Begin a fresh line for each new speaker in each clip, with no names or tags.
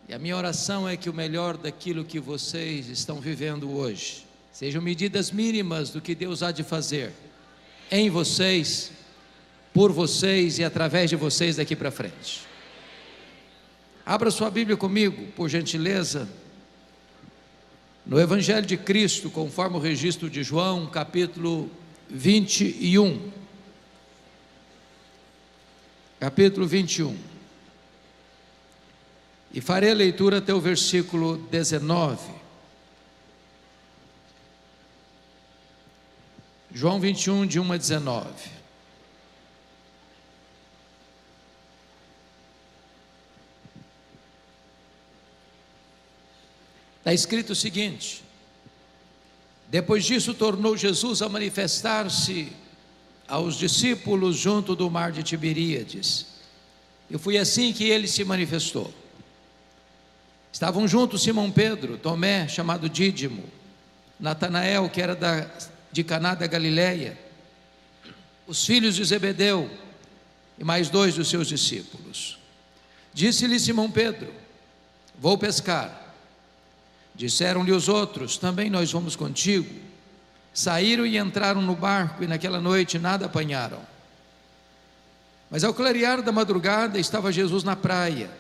E a minha oração é que o melhor daquilo que vocês estão vivendo hoje sejam medidas mínimas do que Deus há de fazer em vocês, por vocês e através de vocês daqui para frente. Abra sua Bíblia comigo, por gentileza, no Evangelho de Cristo, conforme o registro de João, capítulo 21. Capítulo 21. E farei a leitura até o versículo 19. João 21, de 1 a 19. Está escrito o seguinte: depois disso tornou Jesus a manifestar-se aos discípulos junto do mar de Tiberíades, e foi assim que ele se manifestou. Estavam juntos Simão Pedro, Tomé, chamado Dídimo, Natanael, que era de Caná da Galileia, os filhos de Zebedeu e mais 2 dos seus discípulos. Disse-lhe Simão Pedro: vou pescar. Disseram-lhe os outros: também nós vamos contigo. Saíram e entraram no barco, e naquela noite nada apanharam. Mas ao clarear da madrugada estava Jesus na praia.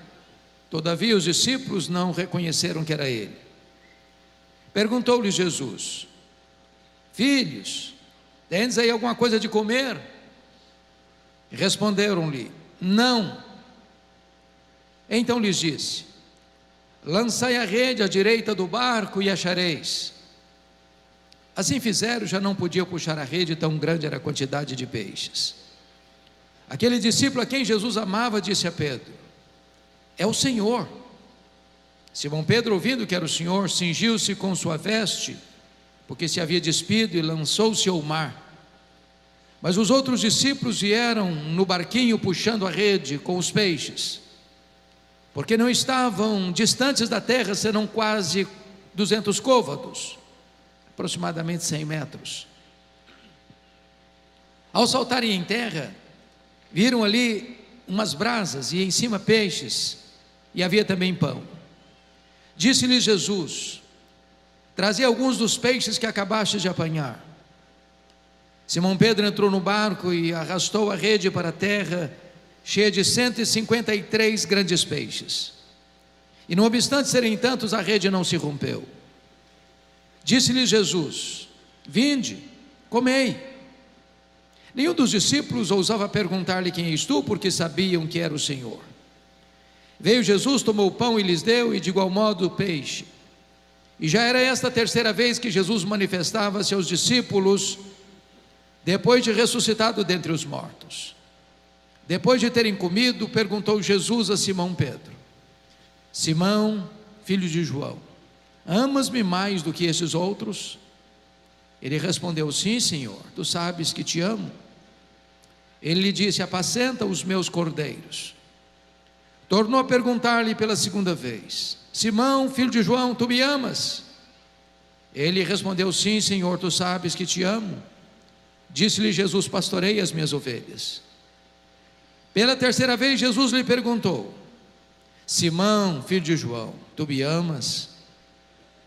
Todavia os discípulos não reconheceram que era ele. Perguntou-lhe Jesus: filhos, tendes aí alguma coisa de comer? Responderam-lhe: não. Então lhes disse: lançai a rede à direita do barco e achareis. Assim fizeram, já não podiam puxar a rede, tão grande era a quantidade de peixes. Aquele discípulo a quem Jesus amava disse a Pedro: é o Senhor. Simão Pedro, ouvindo que era o Senhor, cingiu-se com sua veste, porque se havia despido, e lançou-se ao mar. Mas os outros discípulos vieram no barquinho puxando a rede com os peixes, porque não estavam distantes da terra, senão quase 200 côvados, aproximadamente 100 metros. Ao saltarem em terra, viram ali umas brasas e em cima peixes, e havia também pão. Disse-lhes Jesus: trazei alguns dos peixes que acabastes de apanhar. Simão Pedro entrou no barco e arrastou a rede para a terra, cheia de 153 grandes peixes. E não obstante serem tantos, a rede não se rompeu. Disse-lhes Jesus: vinde, comei. Nenhum dos discípulos ousava perguntar-lhe: quem és tu? Porque sabiam que era o Senhor. Veio Jesus, tomou o pão e lhes deu, e de igual modo o peixe. E já era esta a terceira vez que Jesus manifestava-se aos discípulos, depois de ressuscitado dentre os mortos. Depois de terem comido, perguntou Jesus a Simão Pedro: Simão, filho de João, amas-me mais do que esses outros? Ele respondeu: sim, Senhor, tu sabes que te amo. Ele lhe disse: apacenta os meus cordeiros. Tornou a perguntar-lhe pela segunda vez: Simão, filho de João, tu me amas? Ele respondeu: sim, Senhor, tu sabes que te amo. Disse-lhe Jesus: pastorei as minhas ovelhas. Pela terceira vez Jesus lhe perguntou: Simão, filho de João, tu me amas?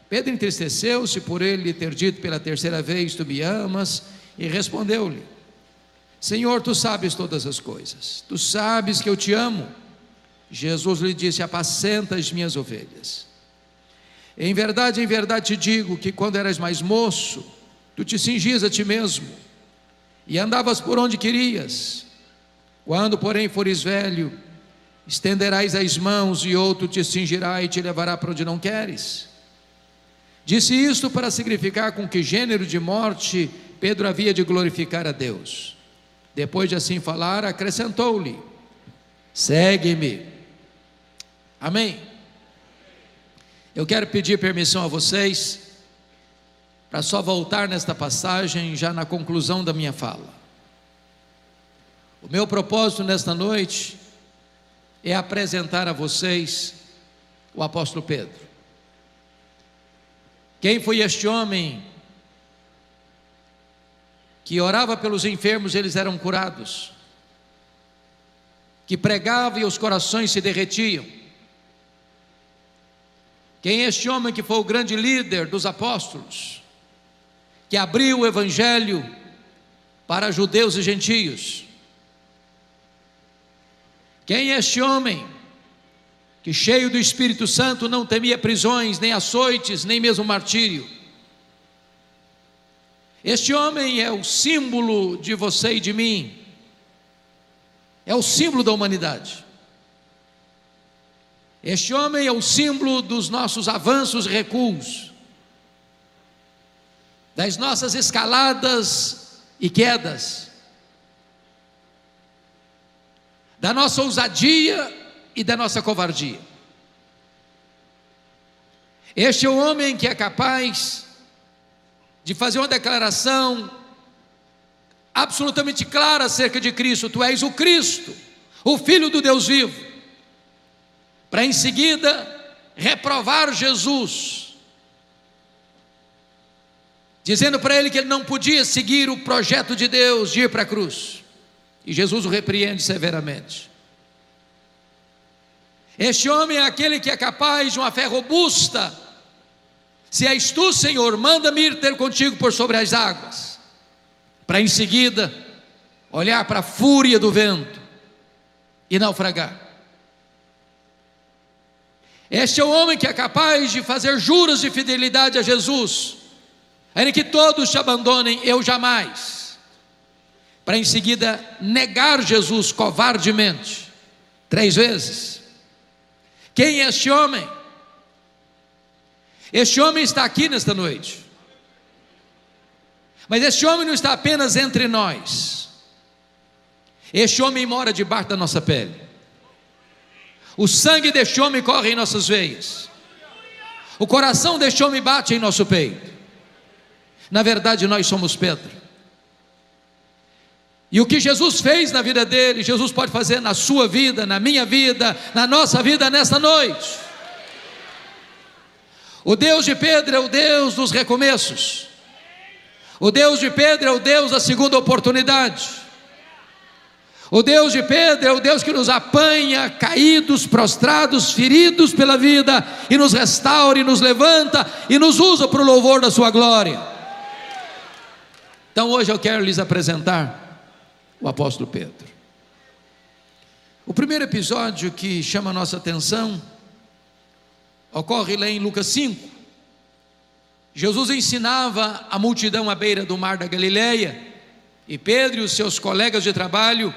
Pedro entristeceu-se por ele ter dito pela terceira vez: tu me amas? E respondeu-lhe: Senhor, tu sabes todas as coisas, tu sabes que eu te amo. Jesus lhe disse: apacenta as minhas ovelhas. Em verdade te digo que quando eras mais moço, tu te cingias a ti mesmo e andavas por onde querias. Quando porém fores velho, estenderás as mãos e outro te cingirá e te levará para onde não queres. Disse isto para significar com que gênero de morte Pedro havia de glorificar a Deus. Depois de assim falar, acrescentou-lhe: segue-me. Amém? Eu quero pedir permissão a vocês para só voltar nesta passagem já na conclusão da minha fala. O meu propósito nesta noite é apresentar a vocês o apóstolo Pedro. Quem foi este homem que orava pelos enfermos e eles eram curados, que pregava e os corações se derretiam, Quem é este homem que foi o grande líder dos apóstolos, que abriu o evangelho para judeus e gentios? Quem é este homem que, cheio do Espírito Santo, não temia prisões, nem açoites, nem mesmo martírio? Este homem é o símbolo de você e de mim, é o símbolo da humanidade. Este homem é o símbolo dos nossos avanços e recuos, das nossas escaladas e quedas, da nossa ousadia e da nossa covardia. Este é o homem que é capaz de fazer uma declaração absolutamente clara acerca de Cristo: tu és o Cristo, o Filho do Deus vivo, para em seguida reprovar Jesus, dizendo para ele que ele não podia seguir o projeto de Deus de ir para a cruz, e Jesus o repreende severamente. Este homem é aquele que é capaz de uma fé robusta: se és tu, Senhor, manda-me ir ter contigo por sobre as águas, para em seguida olhar para a fúria do vento e naufragar. Este é o homem que é capaz de fazer juros de fidelidade a Jesus, ainda que todos te abandonem, eu jamais, para em seguida negar Jesus covardemente 3 vezes. Quem é este homem? Este homem está aqui nesta noite, mas este homem não está apenas entre nós. Este homem mora debaixo da nossa pele. O sangue deste homem corre em nossas veias, o coração deste homem bate em nosso peito. Na verdade, nós somos Pedro, e o que Jesus fez na vida dele, Jesus pode fazer na sua vida, na minha vida, na nossa vida nesta noite. O Deus de Pedro é o Deus dos recomeços. O Deus de Pedro é o Deus da segunda oportunidade. O Deus de Pedro é o Deus que nos apanha caídos, prostrados, feridos pela vida, e nos restaura e nos levanta e nos usa para o louvor da sua glória. Então hoje eu quero lhes apresentar o apóstolo Pedro. O primeiro episódio que chama a nossa atenção ocorre lá em Lucas 5. Jesus ensinava a multidão à beira do mar da Galileia, e Pedro e os seus colegas de trabalho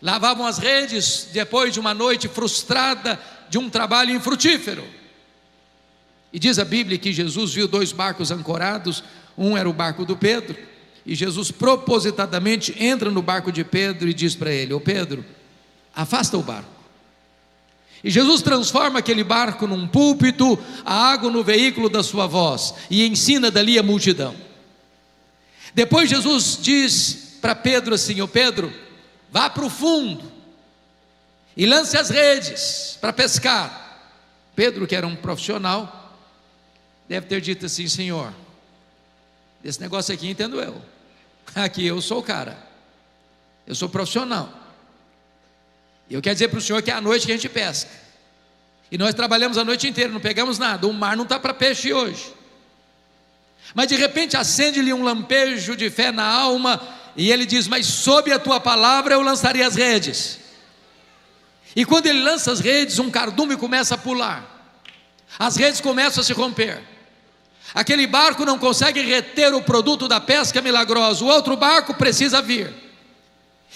lavavam as redes depois de uma noite frustrada de um trabalho infrutífero. E diz a Bíblia que Jesus viu 2 barcos ancorados. Um era o barco do Pedro, e Jesus propositadamente entra no barco de Pedro e diz para ele: ô Pedro, afasta o barco. E Jesus transforma aquele barco num púlpito, a água no veículo da sua voz, e ensina dali a multidão. Depois Jesus diz para Pedro assim: ô Pedro, vá para o fundo e lance as redes para pescar. Pedro, que era um profissional, deve ter dito assim: Senhor, desse negócio aqui entendo eu, aqui eu sou o cara, eu sou profissional, e eu quero dizer para o senhor que é à noite que a gente pesca, e nós trabalhamos a noite inteira, não pegamos nada, o mar não está para peixe hoje. Mas de repente acende-lhe um lampejo de fé na alma, e ele diz: mas sob a tua palavra eu lançaria as redes. E quando ele lança as redes, um cardume começa a pular, as redes começam a se romper, aquele barco não consegue reter o produto da pesca milagrosa, o outro barco precisa vir.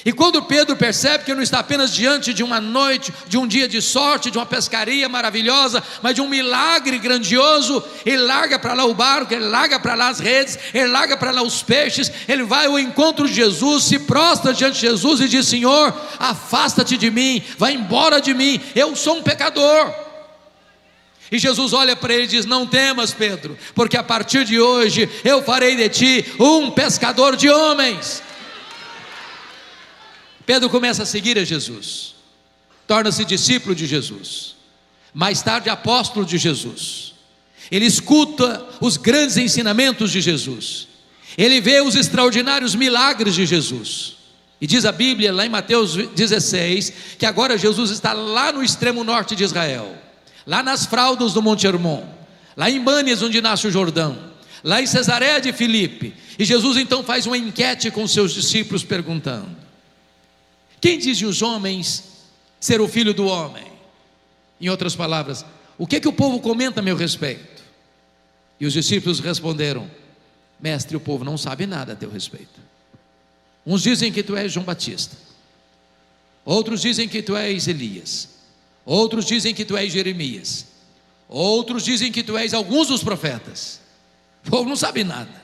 E quando Pedro percebe que não está apenas diante de uma noite, de um dia de sorte, de uma pescaria maravilhosa, mas de um milagre grandioso, ele larga para lá o barco, ele larga para lá as redes, ele larga para lá os peixes, ele vai ao encontro de Jesus, se prostra diante de Jesus e diz: Senhor, afasta-te de mim, vai embora de mim, eu sou um pecador. E Jesus olha para ele e diz: não temas, Pedro, porque a partir de hoje eu farei de ti um pescador de homens. Pedro começa a seguir a Jesus, torna-se discípulo de Jesus, mais tarde apóstolo de Jesus. Ele escuta os grandes ensinamentos de Jesus, ele vê os extraordinários milagres de Jesus. E diz a Bíblia lá em Mateus 16, que agora Jesus está lá no extremo norte de Israel, lá nas fraldas do Monte Hermon, lá em Bânias, onde nasce o Jordão, lá em Cesareia de Filipe. E Jesus então faz uma enquete com seus discípulos perguntando: quem dizem os homens ser o Filho do Homem? Em outras palavras, o que o povo comenta a meu respeito? E os discípulos responderam: mestre, o povo não sabe nada a teu respeito. Uns dizem que tu és João Batista, outros dizem que tu és Elias, outros dizem que tu és Jeremias, outros dizem que tu és alguns dos profetas. O povo não sabe nada.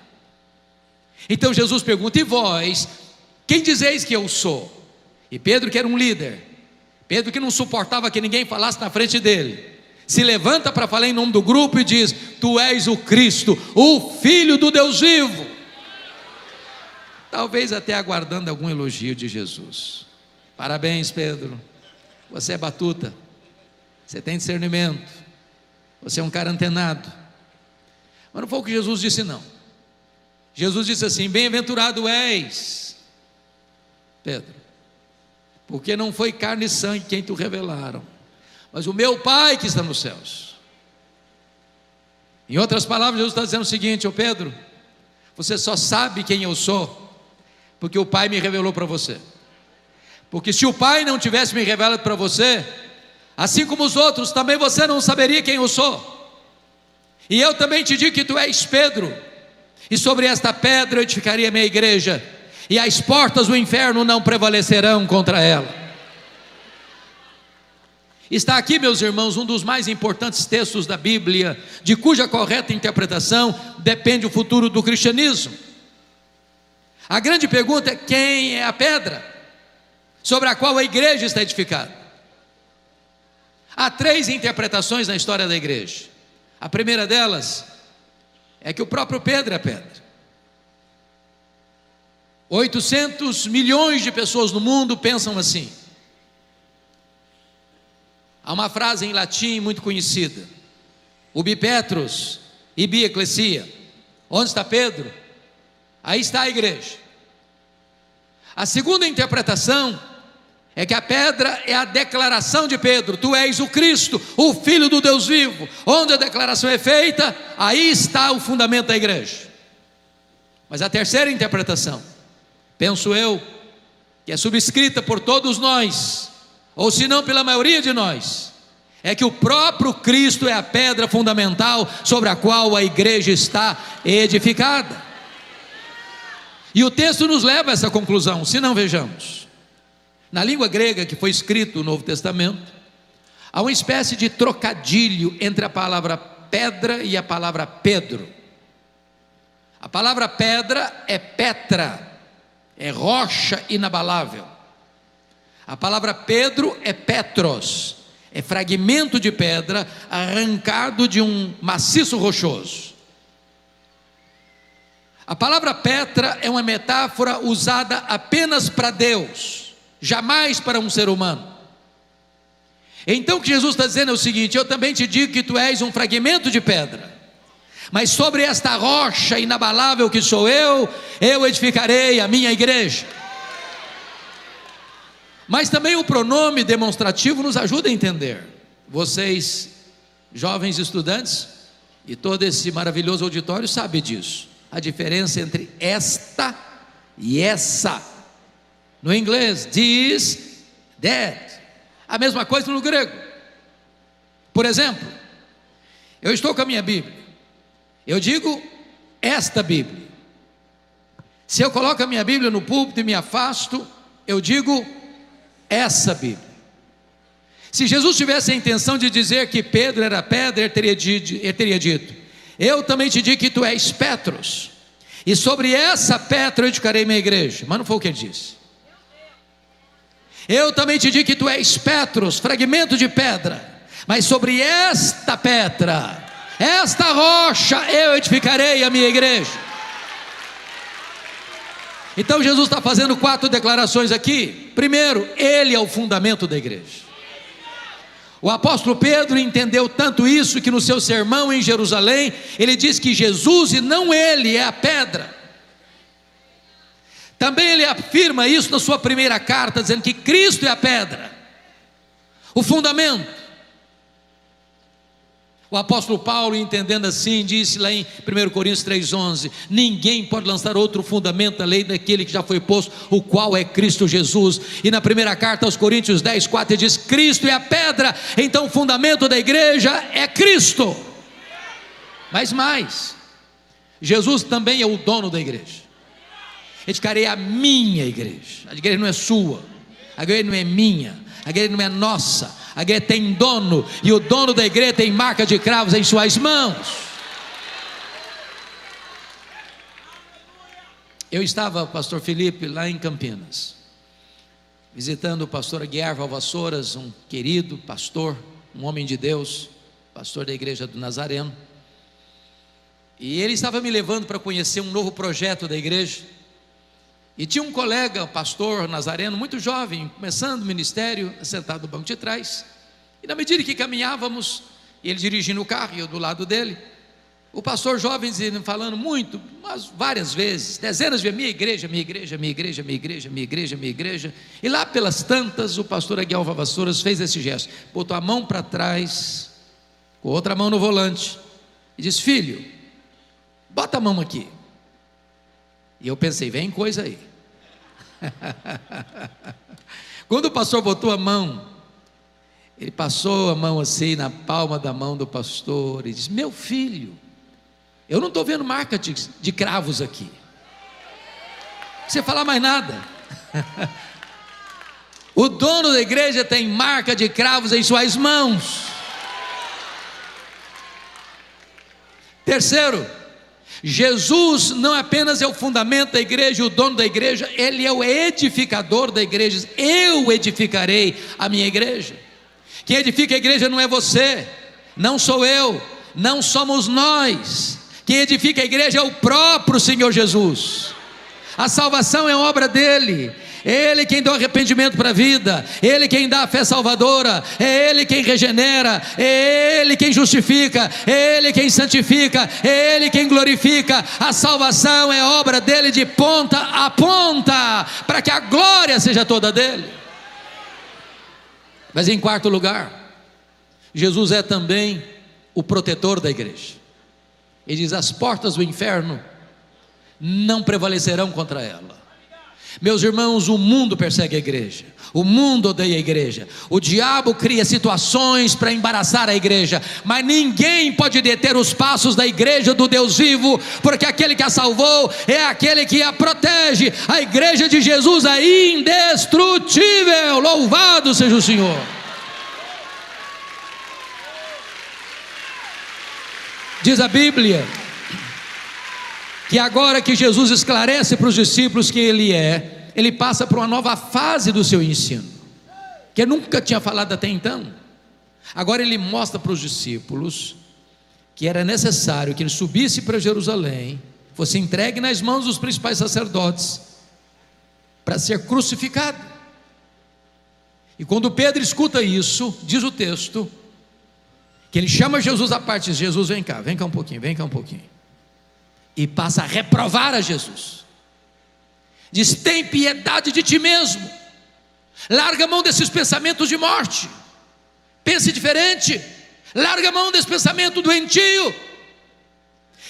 Então Jesus pergunta: e vós, quem dizeis que eu sou? E Pedro, que era um líder, Pedro, que não suportava que ninguém falasse na frente dele, se levanta para falar em nome do grupo e diz: tu és o Cristo, o Filho do Deus vivo. Talvez até aguardando algum elogio de Jesus. Parabéns, Pedro, você é batuta, você tem discernimento, você é um cara antenado. Mas não foi o que Jesus disse, não. Jesus disse assim: bem-aventurado és, Pedro, porque não foi carne e sangue quem te revelaram, mas o meu Pai que está nos céus. Em outras palavras, Jesus está dizendo o seguinte: ô Pedro, você só sabe quem eu sou porque o Pai me revelou para você. Porque se o Pai não tivesse me revelado para você, assim como os outros, também você não saberia quem eu sou. E eu também te digo que tu és Pedro, e sobre esta pedra eu edificaria a minha igreja, e as portas do inferno não prevalecerão contra ela. Está aqui, meus irmãos, um dos mais importantes textos da Bíblia, de cuja correta interpretação depende o futuro do cristianismo. A grande pergunta é: quem é a pedra sobre a qual a igreja está edificada? Há 3 interpretações na história da igreja. A primeira delas é que o próprio Pedro é a pedra. 800 milhões de pessoas no mundo pensam assim. Há uma frase em latim muito conhecida: ubi Petrus, ibi ecclesia. Onde está Pedro? Aí está a igreja. A segunda interpretação é que a pedra é a declaração de Pedro: tu és o Cristo, o Filho do Deus vivo. Onde a declaração é feita, aí está o fundamento da igreja. Mas a terceira interpretação, penso eu, que é subscrita por todos nós, ou se não pela maioria de nós, é que o próprio Cristo é a pedra fundamental sobre a qual a igreja está edificada. E o texto nos leva a essa conclusão. Se não, vejamos. Na língua grega que foi escrito o Novo Testamento, há uma espécie de trocadilho entre a palavra pedra e a palavra Pedro. A palavra pedra é Petra, é rocha inabalável. A palavra Pedro é Petros, é fragmento de pedra arrancado de um maciço rochoso. A palavra Petra é uma metáfora usada apenas para Deus, jamais para um ser humano. Então o que Jesus está dizendo é o seguinte: eu também te digo que tu és um fragmento de pedra, mas sobre esta rocha inabalável que sou eu edificarei a minha igreja. Mas também o pronome demonstrativo nos ajuda a entender. Vocês, jovens estudantes, e todo esse maravilhoso auditório sabe disso. A diferença entre esta e essa. No inglês, this, that. A mesma coisa no grego. Por exemplo, eu estou com a minha Bíblia, eu digo esta Bíblia. Se eu coloco a minha Bíblia no púlpito e me afasto, eu digo essa Bíblia. Se Jesus tivesse a intenção de dizer que Pedro era pedra, ele teria dito: eu também te digo que tu és Petros, e sobre essa pedra eu edificarei minha igreja. Mas não foi o que ele disse. Eu também te digo que tu és Petros, fragmento de pedra, mas sobre esta pedra, esta rocha, eu edificarei a minha igreja. Então Jesus está fazendo 4 declarações aqui. Primeiro, ele é o fundamento da igreja. O apóstolo Pedro entendeu tanto isso que no seu sermão em Jerusalém, ele diz que Jesus e não ele é a pedra. Também ele afirma isso na sua primeira carta, dizendo que Cristo é a pedra, o fundamento. O apóstolo Paulo, entendendo assim, disse lá em 1 Coríntios 3,11: ninguém pode lançar outro fundamento além daquele que já foi posto, o qual é Cristo Jesus. E na primeira carta aos Coríntios 10,4 ele diz: Cristo é a pedra, então o fundamento da igreja é Cristo. Mas mais, Jesus também é o dono da igreja. Ele diz: é a minha igreja. A igreja não é sua, a igreja não é minha, a igreja não é nossa. A igreja tem dono, e o dono da igreja tem marca de cravos em suas mãos. Eu estava, pastor Felipe, lá em Campinas, visitando o pastor Aguiar Valvassouras, um querido pastor, um homem de Deus, pastor da igreja do Nazareno. E ele estava me levando para conhecer um novo projeto da igreja. E tinha um colega, pastor nazareno, muito jovem, começando o ministério, sentado no banco de trás. E na medida que caminhávamos, ele dirigindo o carro e eu do lado dele, o pastor jovem falando muito, mas várias vezes, dezenas de vezes: minha igreja, minha igreja, minha igreja, minha igreja, minha igreja, minha igreja. E lá pelas tantas, o pastor Aguiar Valvassouras fez esse gesto, botou a mão para trás, com a outra mão no volante, e disse: filho, bota a mão aqui. E eu pensei: vem coisa aí. Quando o pastor botou a mão, ele passou a mão assim na palma da mão do pastor e disse: meu filho, eu não estou vendo marca de cravos aqui. Não precisa falar mais nada. O dono da igreja tem marca de cravos em suas mãos. Terceiro, Jesus não apenas é o fundamento da igreja, o dono da igreja, Ele é o edificador da igreja. Eu edificarei a minha igreja. Quem edifica a igreja não é você, não sou eu, não somos nós. Quem edifica a igreja é o próprio Senhor Jesus. A salvação é obra dEle. Ele quem dá o arrependimento para a vida, Ele quem dá a fé salvadora, é Ele quem regenera, é Ele quem justifica, é Ele quem santifica, é Ele quem glorifica. A salvação é obra dEle de ponta a ponta, para que a glória seja toda dEle. Mas em quarto lugar, Jesus é também o protetor da igreja. Ele diz: as portas do inferno não prevalecerão contra ela. Meus irmãos, o mundo persegue a igreja, o mundo odeia a igreja, o diabo cria situações para embaraçar a igreja, mas ninguém pode deter os passos da igreja do Deus vivo, porque aquele que a salvou é aquele que a protege. A igreja de Jesus é indestrutível. Louvado seja o Senhor. Diz a Bíblia que agora que Jesus esclarece para os discípulos quem Ele passa para uma nova fase do seu ensino, que nunca tinha falado até então. Agora Ele mostra para os discípulos que era necessário que Ele subisse para Jerusalém, fosse entregue nas mãos dos principais sacerdotes, para ser crucificado. E quando Pedro escuta isso, diz o texto, que ele chama Jesus à parte e diz: Jesus, vem cá um pouquinho, e passa a reprovar a Jesus. Diz: tem piedade de ti mesmo, larga a mão desses pensamentos de morte, pense diferente, larga a mão desse pensamento doentio.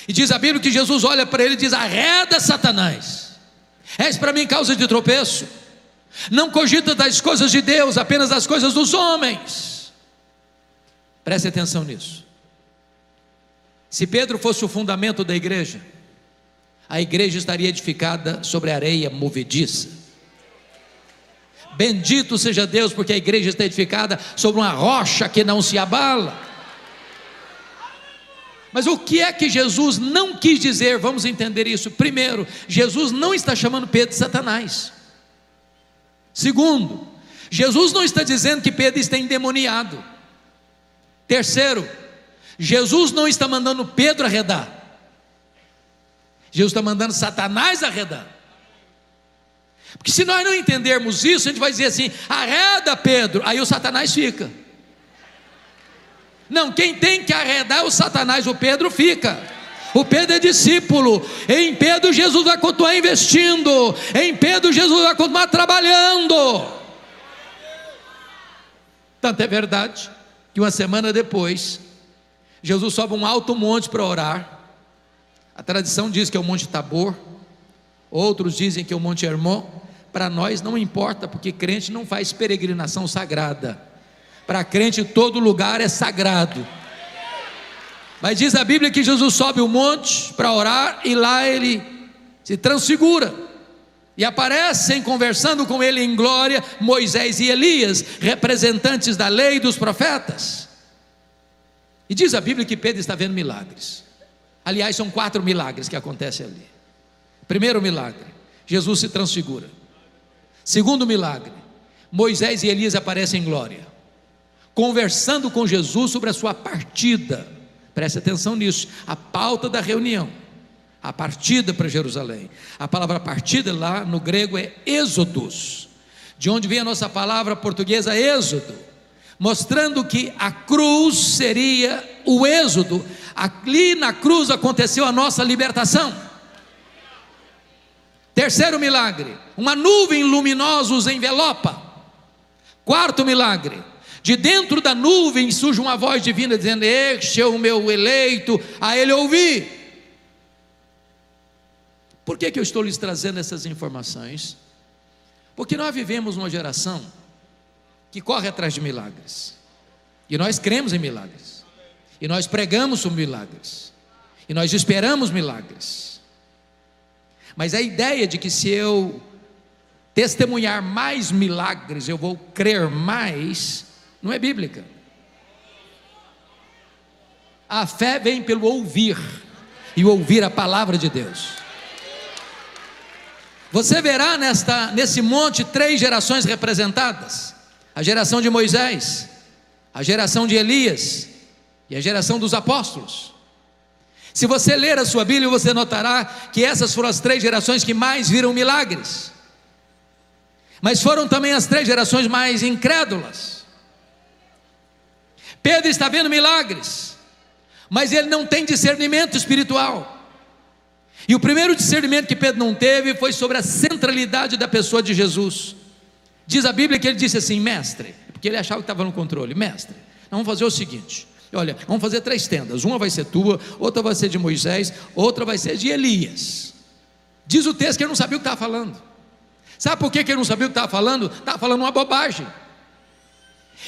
E diz a Bíblia que Jesus olha para ele e diz: arreda, Satanás, és para mim causa de tropeço, não cogita das coisas de Deus, apenas das coisas dos homens. Preste atenção nisso. Se Pedro fosse o fundamento da igreja, a igreja estaria edificada sobre areia movediça. Bendito seja Deus, porque a igreja está edificada sobre uma rocha que não se abala. Mas o que é que Jesus não quis dizer? Vamos entender isso. Primeiro, Jesus não está chamando Pedro de Satanás. Segundo, Jesus não está dizendo que Pedro está endemoniado. Terceiro, Jesus não está mandando Pedro arredar, Jesus está mandando Satanás arredar. Porque se nós não entendermos isso, a gente vai dizer assim: arreda, Pedro, aí o Satanás fica. Não, quem tem que arredar é o Satanás, o Pedro fica. O Pedro é discípulo, em Pedro Jesus vai continuar investindo, em Pedro Jesus vai continuar trabalhando. Tanto é verdade que uma semana depois, Jesus sobe um alto monte para orar. A tradição diz que é o Monte Tabor, outros dizem que é o Monte Hermon. Para nós não importa, porque crente não faz peregrinação sagrada. Para crente todo lugar é sagrado. Mas diz a Bíblia que Jesus sobe o monte para orar, e lá ele se transfigura, e aparecem conversando com ele em glória Moisés e Elias, representantes da lei e dos profetas. E diz a Bíblia que Pedro está vendo milagres. Aliás, são 4 milagres que acontecem ali. Primeiro milagre, Jesus se transfigura. Segundo milagre, Moisés e Elias aparecem em glória, conversando com Jesus sobre a sua partida. Preste atenção nisso, a pauta da reunião, a partida para Jerusalém. A palavra partida lá no grego é êxodos, de onde vem a nossa palavra portuguesa êxodo, mostrando que a cruz seria o êxodo. Ali na cruz aconteceu a nossa libertação. Terceiro milagre, uma nuvem luminosa os envelopa. Quarto milagre, de dentro da nuvem surge uma voz divina dizendo: este é o meu eleito, a ele ouvi. Por que eu estou lhes trazendo essas informações? Porque nós vivemos uma geração que corre atrás de milagres, e nós cremos em milagres, e nós pregamos sobre milagres, e nós esperamos milagres. Mas a ideia de que se eu testemunhar mais milagres eu vou crer mais, não é bíblica. A fé vem pelo ouvir, e ouvir a palavra de Deus. Você verá nesse monte 3 gerações representadas: a geração de Moisés, a geração de Elias e a geração dos apóstolos. Se você ler a sua Bíblia, você notará que essas foram as 3 gerações que mais viram milagres, mas foram também as 3 gerações mais incrédulas. Pedro está vendo milagres, mas ele não tem discernimento espiritual. E o primeiro discernimento que Pedro não teve foi sobre a centralidade da pessoa de Jesus. Diz a Bíblia que ele disse assim: mestre, porque ele achava que estava no controle: mestre, vamos fazer o seguinte, olha, vamos fazer 3 tendas, uma vai ser tua, outra vai ser de Moisés, outra vai ser de Elias. Diz o texto que ele não sabia o que estava falando. Sabe por que ele não sabia o que estava falando? Estava falando uma bobagem.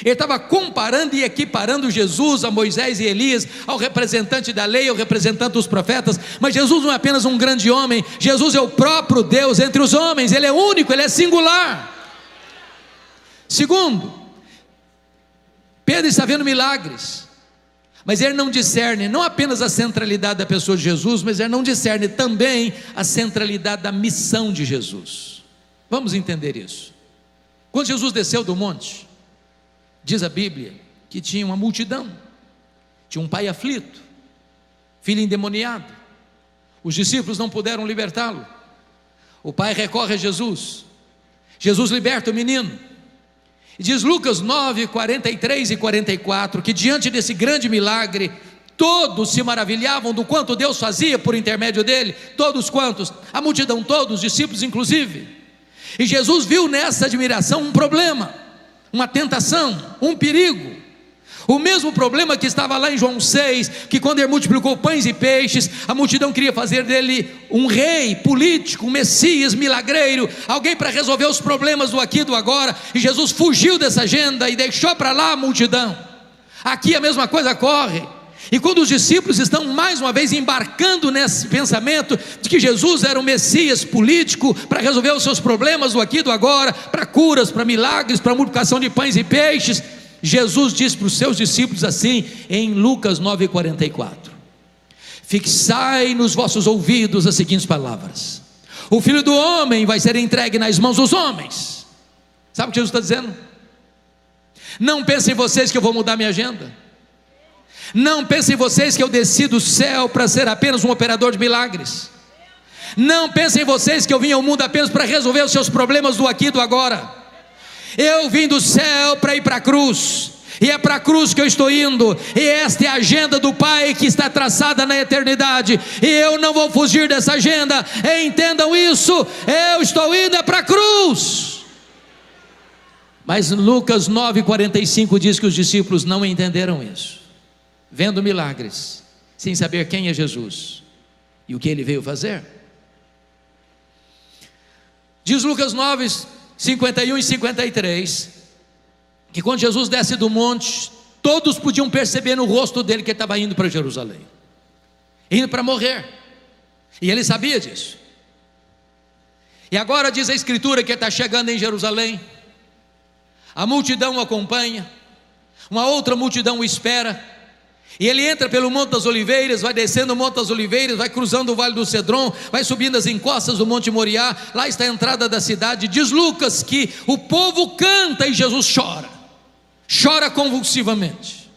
Ele estava comparando e equiparando Jesus a Moisés e Elias, ao representante da lei, ao representante dos profetas. Mas Jesus não é apenas um grande homem, Jesus é o próprio Deus entre os homens. Ele é único, ele é singular. Segundo, Pedro está vendo milagres, mas ele não discerne não apenas a centralidade da pessoa de Jesus, mas ele não discerne também a centralidade da missão de Jesus. Vamos entender isso. Quando Jesus desceu do monte, diz a Bíblia que tinha uma multidão, tinha um pai aflito, filho endemoniado. Os discípulos não puderam libertá-lo. O pai recorre a Jesus, Jesus liberta o menino. E diz Lucas 9, 43 e 44, que diante desse grande milagre, todos se maravilhavam do quanto Deus fazia por intermédio dele. Todos quantos? A multidão toda, os discípulos inclusive. E Jesus viu nessa admiração um problema, uma tentação, um perigo. O mesmo problema que estava lá em João 6, que quando ele multiplicou pães e peixes, a multidão queria fazer dele um rei político, um Messias milagreiro, alguém para resolver os problemas do aqui e do agora. E Jesus fugiu dessa agenda e deixou para lá a multidão. Aqui a mesma coisa ocorre. E quando os discípulos estão mais uma vez embarcando nesse pensamento de que Jesus era um Messias político para resolver os seus problemas do aqui e do agora, para curas, para milagres, para multiplicação de pães e peixes, Jesus diz para os seus discípulos assim em Lucas 9,44: fixai nos vossos ouvidos as seguintes palavras: o Filho do Homem vai ser entregue nas mãos dos homens. Sabe o que Jesus está dizendo? Não pensem vocês que eu vou mudar minha agenda. Não pensem vocês que eu desci do céu para ser apenas um operador de milagres. Não pensem vocês que eu vim ao mundo apenas para resolver os seus problemas do aqui e do agora. Eu vim do céu para ir para a cruz, e é para a cruz que eu estou indo, e esta é a agenda do Pai que está traçada na eternidade, e eu não vou fugir dessa agenda. Entendam isso, eu estou indo para a cruz. Mas Lucas 9,45 diz que os discípulos não entenderam isso. vendo milagres, sem saber quem é Jesus e o que ele veio fazer. Diz Lucas 9, 51 e 53, que quando Jesus desce do monte, todos podiam perceber no rosto dele que ele estava indo para Jerusalém, indo para morrer, e ele sabia disso. E agora diz a Escritura que ele está chegando em Jerusalém, a multidão o acompanha, uma outra multidão o espera, e ele entra pelo Monte das Oliveiras, vai descendo o Monte das Oliveiras, vai cruzando o Vale do Cedron, vai subindo as encostas do Monte Moriá, lá está a entrada da cidade. Diz Lucas que o povo canta e Jesus chora convulsivamente.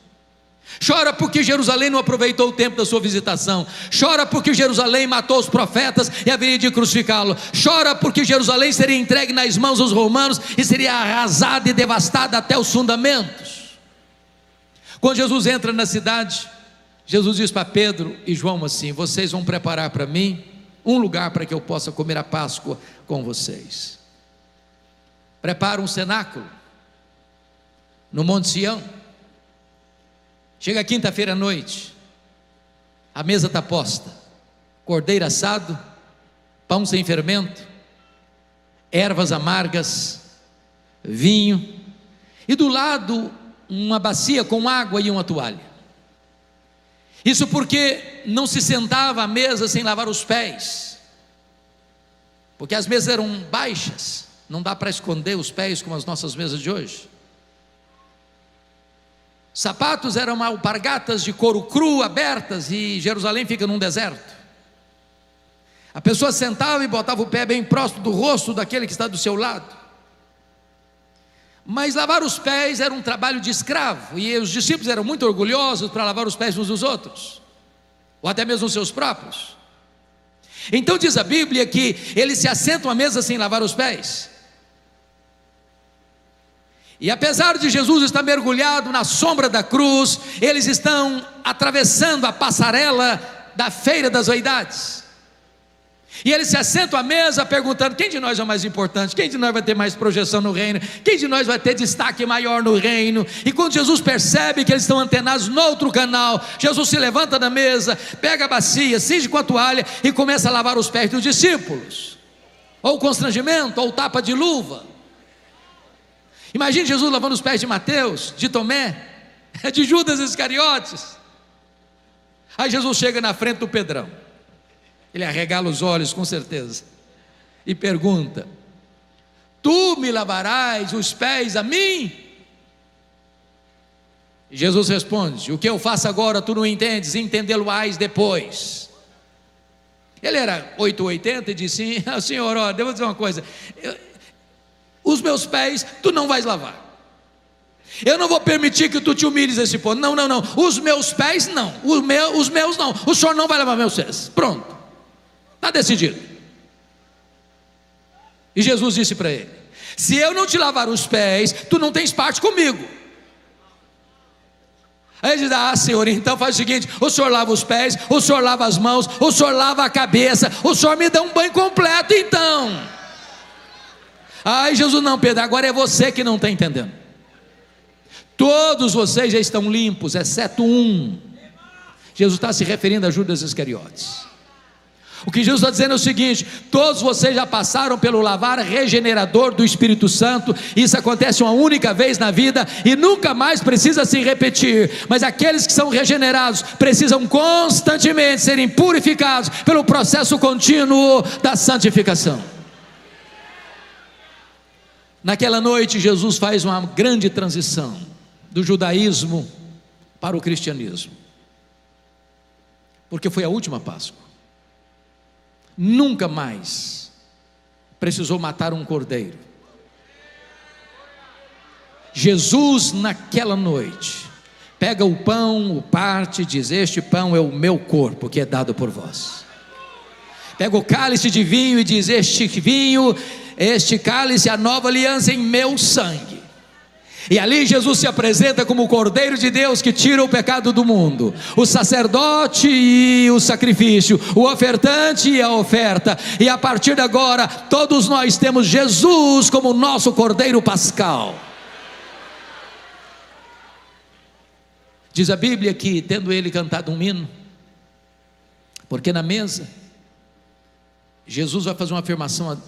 Chora porque Jerusalém não aproveitou o tempo da sua visitação. Chora porque Jerusalém matou os profetas e haveria de crucificá-lo. Chora porque Jerusalém seria entregue nas mãos dos romanos e seria arrasada e devastada até os fundamentos. Quando Jesus entra na cidade, Jesus diz para Pedro e João assim: vocês vão preparar para mim um lugar para que eu possa comer a Páscoa com vocês. Prepara um cenáculo no Monte Sião. Chega quinta-feira à noite, a mesa está posta, cordeiro assado, pão sem fermento, ervas amargas, vinho, e do lado uma bacia com água e uma toalha. Isso porque não se sentava à mesa sem lavar os pés, porque as mesas eram baixas, não dá para esconder os pés como as nossas mesas de hoje. Sapatos eram alpargatas de couro cru abertas, e Jerusalém fica num deserto. A pessoa sentava e botava o pé bem próximo do rosto daquele que está do seu lado. Mas lavar os pés era um trabalho de escravo, e os discípulos eram muito orgulhosos para lavar os pés uns dos outros, ou até mesmo os seus próprios. Então diz a Bíblia que eles se assentam à mesa sem lavar os pés. E apesar de Jesus estar mergulhado na sombra da cruz, eles estão atravessando a passarela da feira das vaidades, e eles se assentam à mesa perguntando: quem de nós é o mais importante? Quem de nós vai ter mais projeção no reino? Quem de nós vai ter destaque maior no reino? E quando Jesus percebe que eles estão antenados no outro canal, Jesus se levanta da mesa, pega a bacia, cinge com a toalha e começa a lavar os pés dos discípulos. Ou constrangimento, ou tapa de luva. Imagine Jesus lavando os pés de Mateus, de Tomé, de Judas Iscariotes. Aí Jesus chega na frente do Pedrão, ele arregala os olhos com certeza, e pergunta: tu me lavarás os pés a mim? E Jesus responde: o que eu faço agora tu não entendes, entendê-lo-ás depois. Ele era 880 e disse: Senhor, ó, devo dizer uma coisa, os meus pés tu não vais lavar, eu não vou permitir que tu te humilhes a esse ponto. Não, os meus pés não, os meus não, o Senhor não vai lavar meus pés. Pronto, está decidido. E Jesus disse para ele: se eu não te lavar os pés, tu não tens parte comigo. Aí ele diz: ah, Senhor, então faz o seguinte, o Senhor lava os pés, o Senhor lava as mãos, o Senhor lava a cabeça, o Senhor me dá um banho completo então. Aí Jesus: não, Pedro, agora é você que não está entendendo. Todos vocês já estão limpos, exceto um. Jesus está se referindo a Judas Iscariotes. O que Jesus está dizendo é o seguinte: todos vocês já passaram pelo lavar regenerador do Espírito Santo. Isso acontece uma única vez na vida e nunca mais precisa se repetir. Mas aqueles que são regenerados precisam constantemente serem purificados pelo processo contínuo da santificação. Naquela noite Jesus faz uma grande transição do judaísmo para o cristianismo, porque foi a última Páscoa. Nunca mais precisou matar um cordeiro. Jesus naquela noite pega o pão, o parte, diz: este pão é o meu corpo que é dado por vós. Pega o cálice de vinho e diz: este vinho, este cálice é a nova aliança em meu sangue. E ali Jesus se apresenta como o Cordeiro de Deus que tira o pecado do mundo, o sacerdote e o sacrifício, o ofertante e a oferta. E a partir de agora todos nós temos Jesus como nosso Cordeiro Pascal. Diz a Bíblia que, tendo ele cantado um hino, porque na mesa, Jesus vai fazer uma afirmação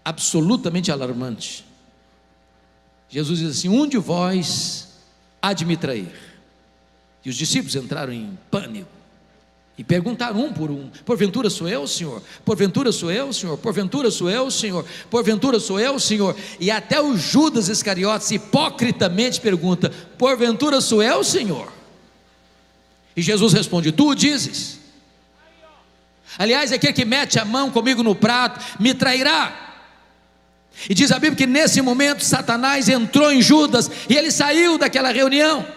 absolutamente alarmante. Jesus diz assim: um de vós há de me trair. E os discípulos entraram em pânico e perguntaram um por um: porventura sou eu, Senhor? Porventura sou eu, Senhor? Porventura sou eu, Senhor? Porventura sou eu, Senhor? E até o Judas Iscariotes hipocritamente pergunta: porventura sou eu, Senhor? E Jesus responde: tu o dizes. Aliás, aquele que mete a mão comigo no prato me trairá. E diz a Bíblia que nesse momento Satanás entrou em Judas, e ele saiu daquela reunião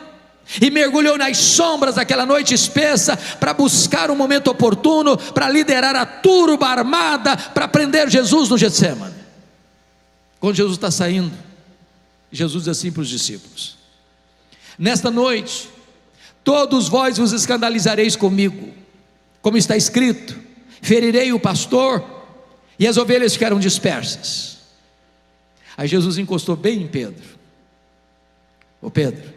e mergulhou nas sombras daquela noite espessa, para buscar um momento oportuno, para liderar a turba armada, para prender Jesus no Getsemane. Quando Jesus está saindo, Jesus diz assim para os discípulos: nesta noite, todos vós vos escandalizareis comigo, como está escrito: ferirei o pastor, e as ovelhas ficarão dispersas. Aí Jesus encostou bem em Pedro: ô Pedro,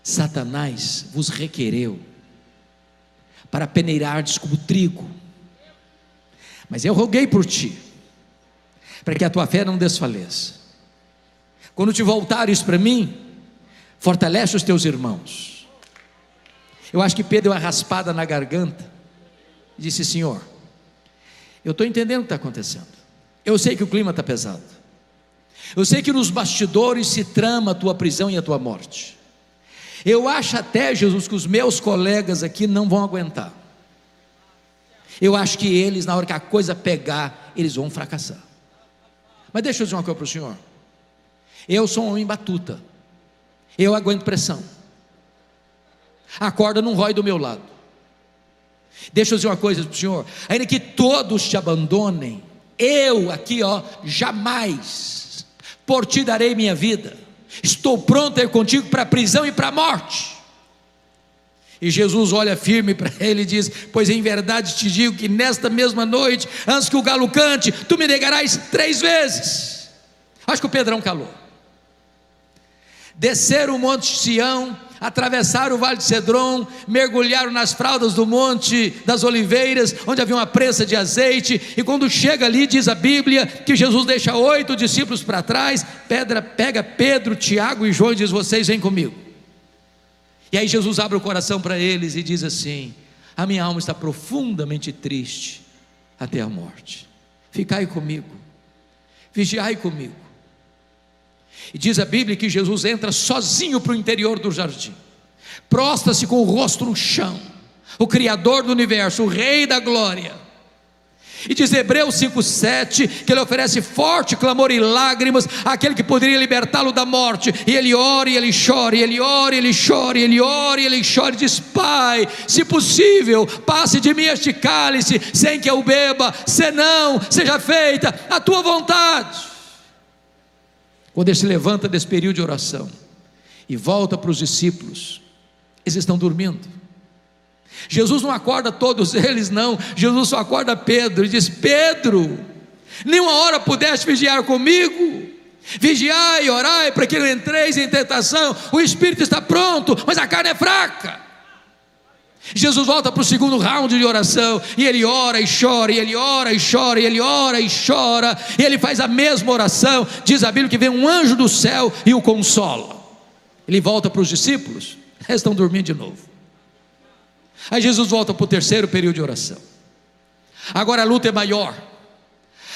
Satanás vos requereu para peneirardes como trigo, mas eu roguei por ti, para que a tua fé não desfaleça. Quando te voltares para mim, fortalece os teus irmãos. Eu acho que Pedro deu uma raspada na garganta e disse: Senhor, eu estou entendendo o que está acontecendo. Eu sei que o clima está pesado. Eu sei que nos bastidores se trama a tua prisão e a tua morte. Eu acho até, Jesus, que os meus colegas aqui não vão aguentar. Eu acho que eles, na hora que a coisa pegar, eles vão fracassar. Mas deixa eu dizer uma coisa para o senhor: eu sou um homem batuta, eu aguento pressão, a corda não rói do meu lado. Deixa eu dizer uma coisa para o senhor: ainda que todos te abandonem, eu aqui, jamais por ti darei minha vida. Estou pronto a ir contigo para a prisão e para a morte. E Jesus olha firme para ele e diz: pois em verdade te digo que nesta mesma noite, antes que o galo cante, tu me negarás 3 vezes. Acho que o Pedrão calou. Desceram o monte Sião, atravessaram o vale de Cedron, mergulharam nas fraldas do monte das oliveiras, onde havia uma prensa de azeite, e quando chega ali, diz a Bíblia, que Jesus deixa 8 discípulos para trás, pega Pedro, Tiago e João e diz: vocês vêm comigo. E aí Jesus abre o coração para eles e diz assim: a minha alma está profundamente triste até a morte, ficai comigo, vigiai comigo. E diz a Bíblia que Jesus entra sozinho para o interior do jardim, prostra-se com o rosto no chão, o Criador do universo, o Rei da glória. E diz Hebreus 5,7 que ele oferece forte clamor e lágrimas àquele que poderia libertá-lo da morte. E ele ora e ele chora, e ele ora e ele chora, e ele ora e ele chora, e diz: Pai, se possível, passe de mim este cálice, sem que eu beba, senão seja feita a tua vontade. Quando ele se levanta desse período de oração e volta para os discípulos, eles estão dormindo. Jesus não acorda todos eles, não. Jesus só acorda Pedro e diz: Pedro, nenhuma hora pudeste vigiar comigo? Vigiai e orai para que não entreis em tentação. O espírito está pronto, mas a carne é fraca. Jesus volta para o segundo round de oração, e ele ora e chora, e ele ora e chora, e ele ora e chora, e ele faz a mesma oração. Diz a Bíblia que vem um anjo do céu e o consola. Ele volta para os discípulos, eles estão dormindo de novo. Aí Jesus volta para o terceiro período de oração. Agora a luta é maior.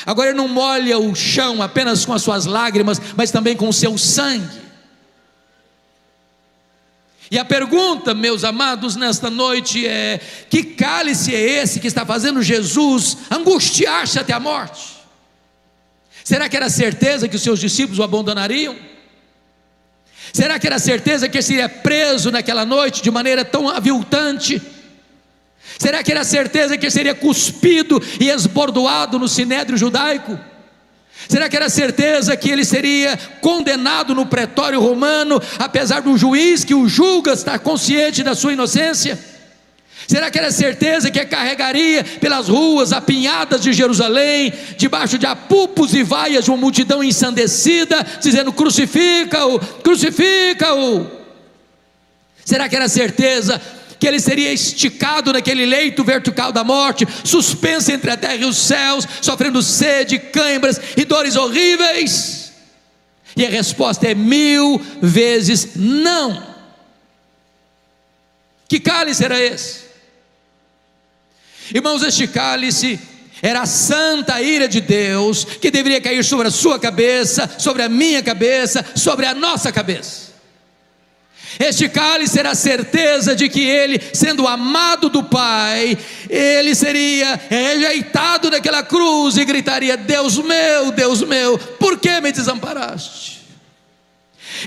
Agora ele não molha o chão apenas com as suas lágrimas, mas também com o seu sangue. E a pergunta, meus amados, nesta noite é: que cálice é esse que está fazendo Jesus angustiar-se até a morte? Será que era certeza que os seus discípulos o abandonariam? Será que era certeza que ele seria preso naquela noite de maneira tão aviltante? Será que era certeza que ele seria cuspido e esbordoado no sinédrio judaico? Será que era certeza que ele seria condenado no pretório romano, apesar do juiz que o julga estar consciente da sua inocência? Será que era certeza que carregaria pelas ruas apinhadas de Jerusalém, debaixo de apupos e vaias de uma multidão ensandecida, dizendo: crucifica-o, crucifica-o? Será que era certeza que ele seria esticado naquele leito vertical da morte, suspenso entre a terra e os céus, sofrendo sede, cãibras e dores horríveis? E a resposta é 1000 vezes não. Que cálice era esse? Irmãos, este cálice era a santa ira de Deus, que deveria cair sobre a sua cabeça, sobre a minha cabeça, sobre a nossa cabeça. Este cálice era a certeza de que ele, sendo amado do Pai, ele seria rejeitado daquela cruz e gritaria: Deus meu, por que me desamparaste?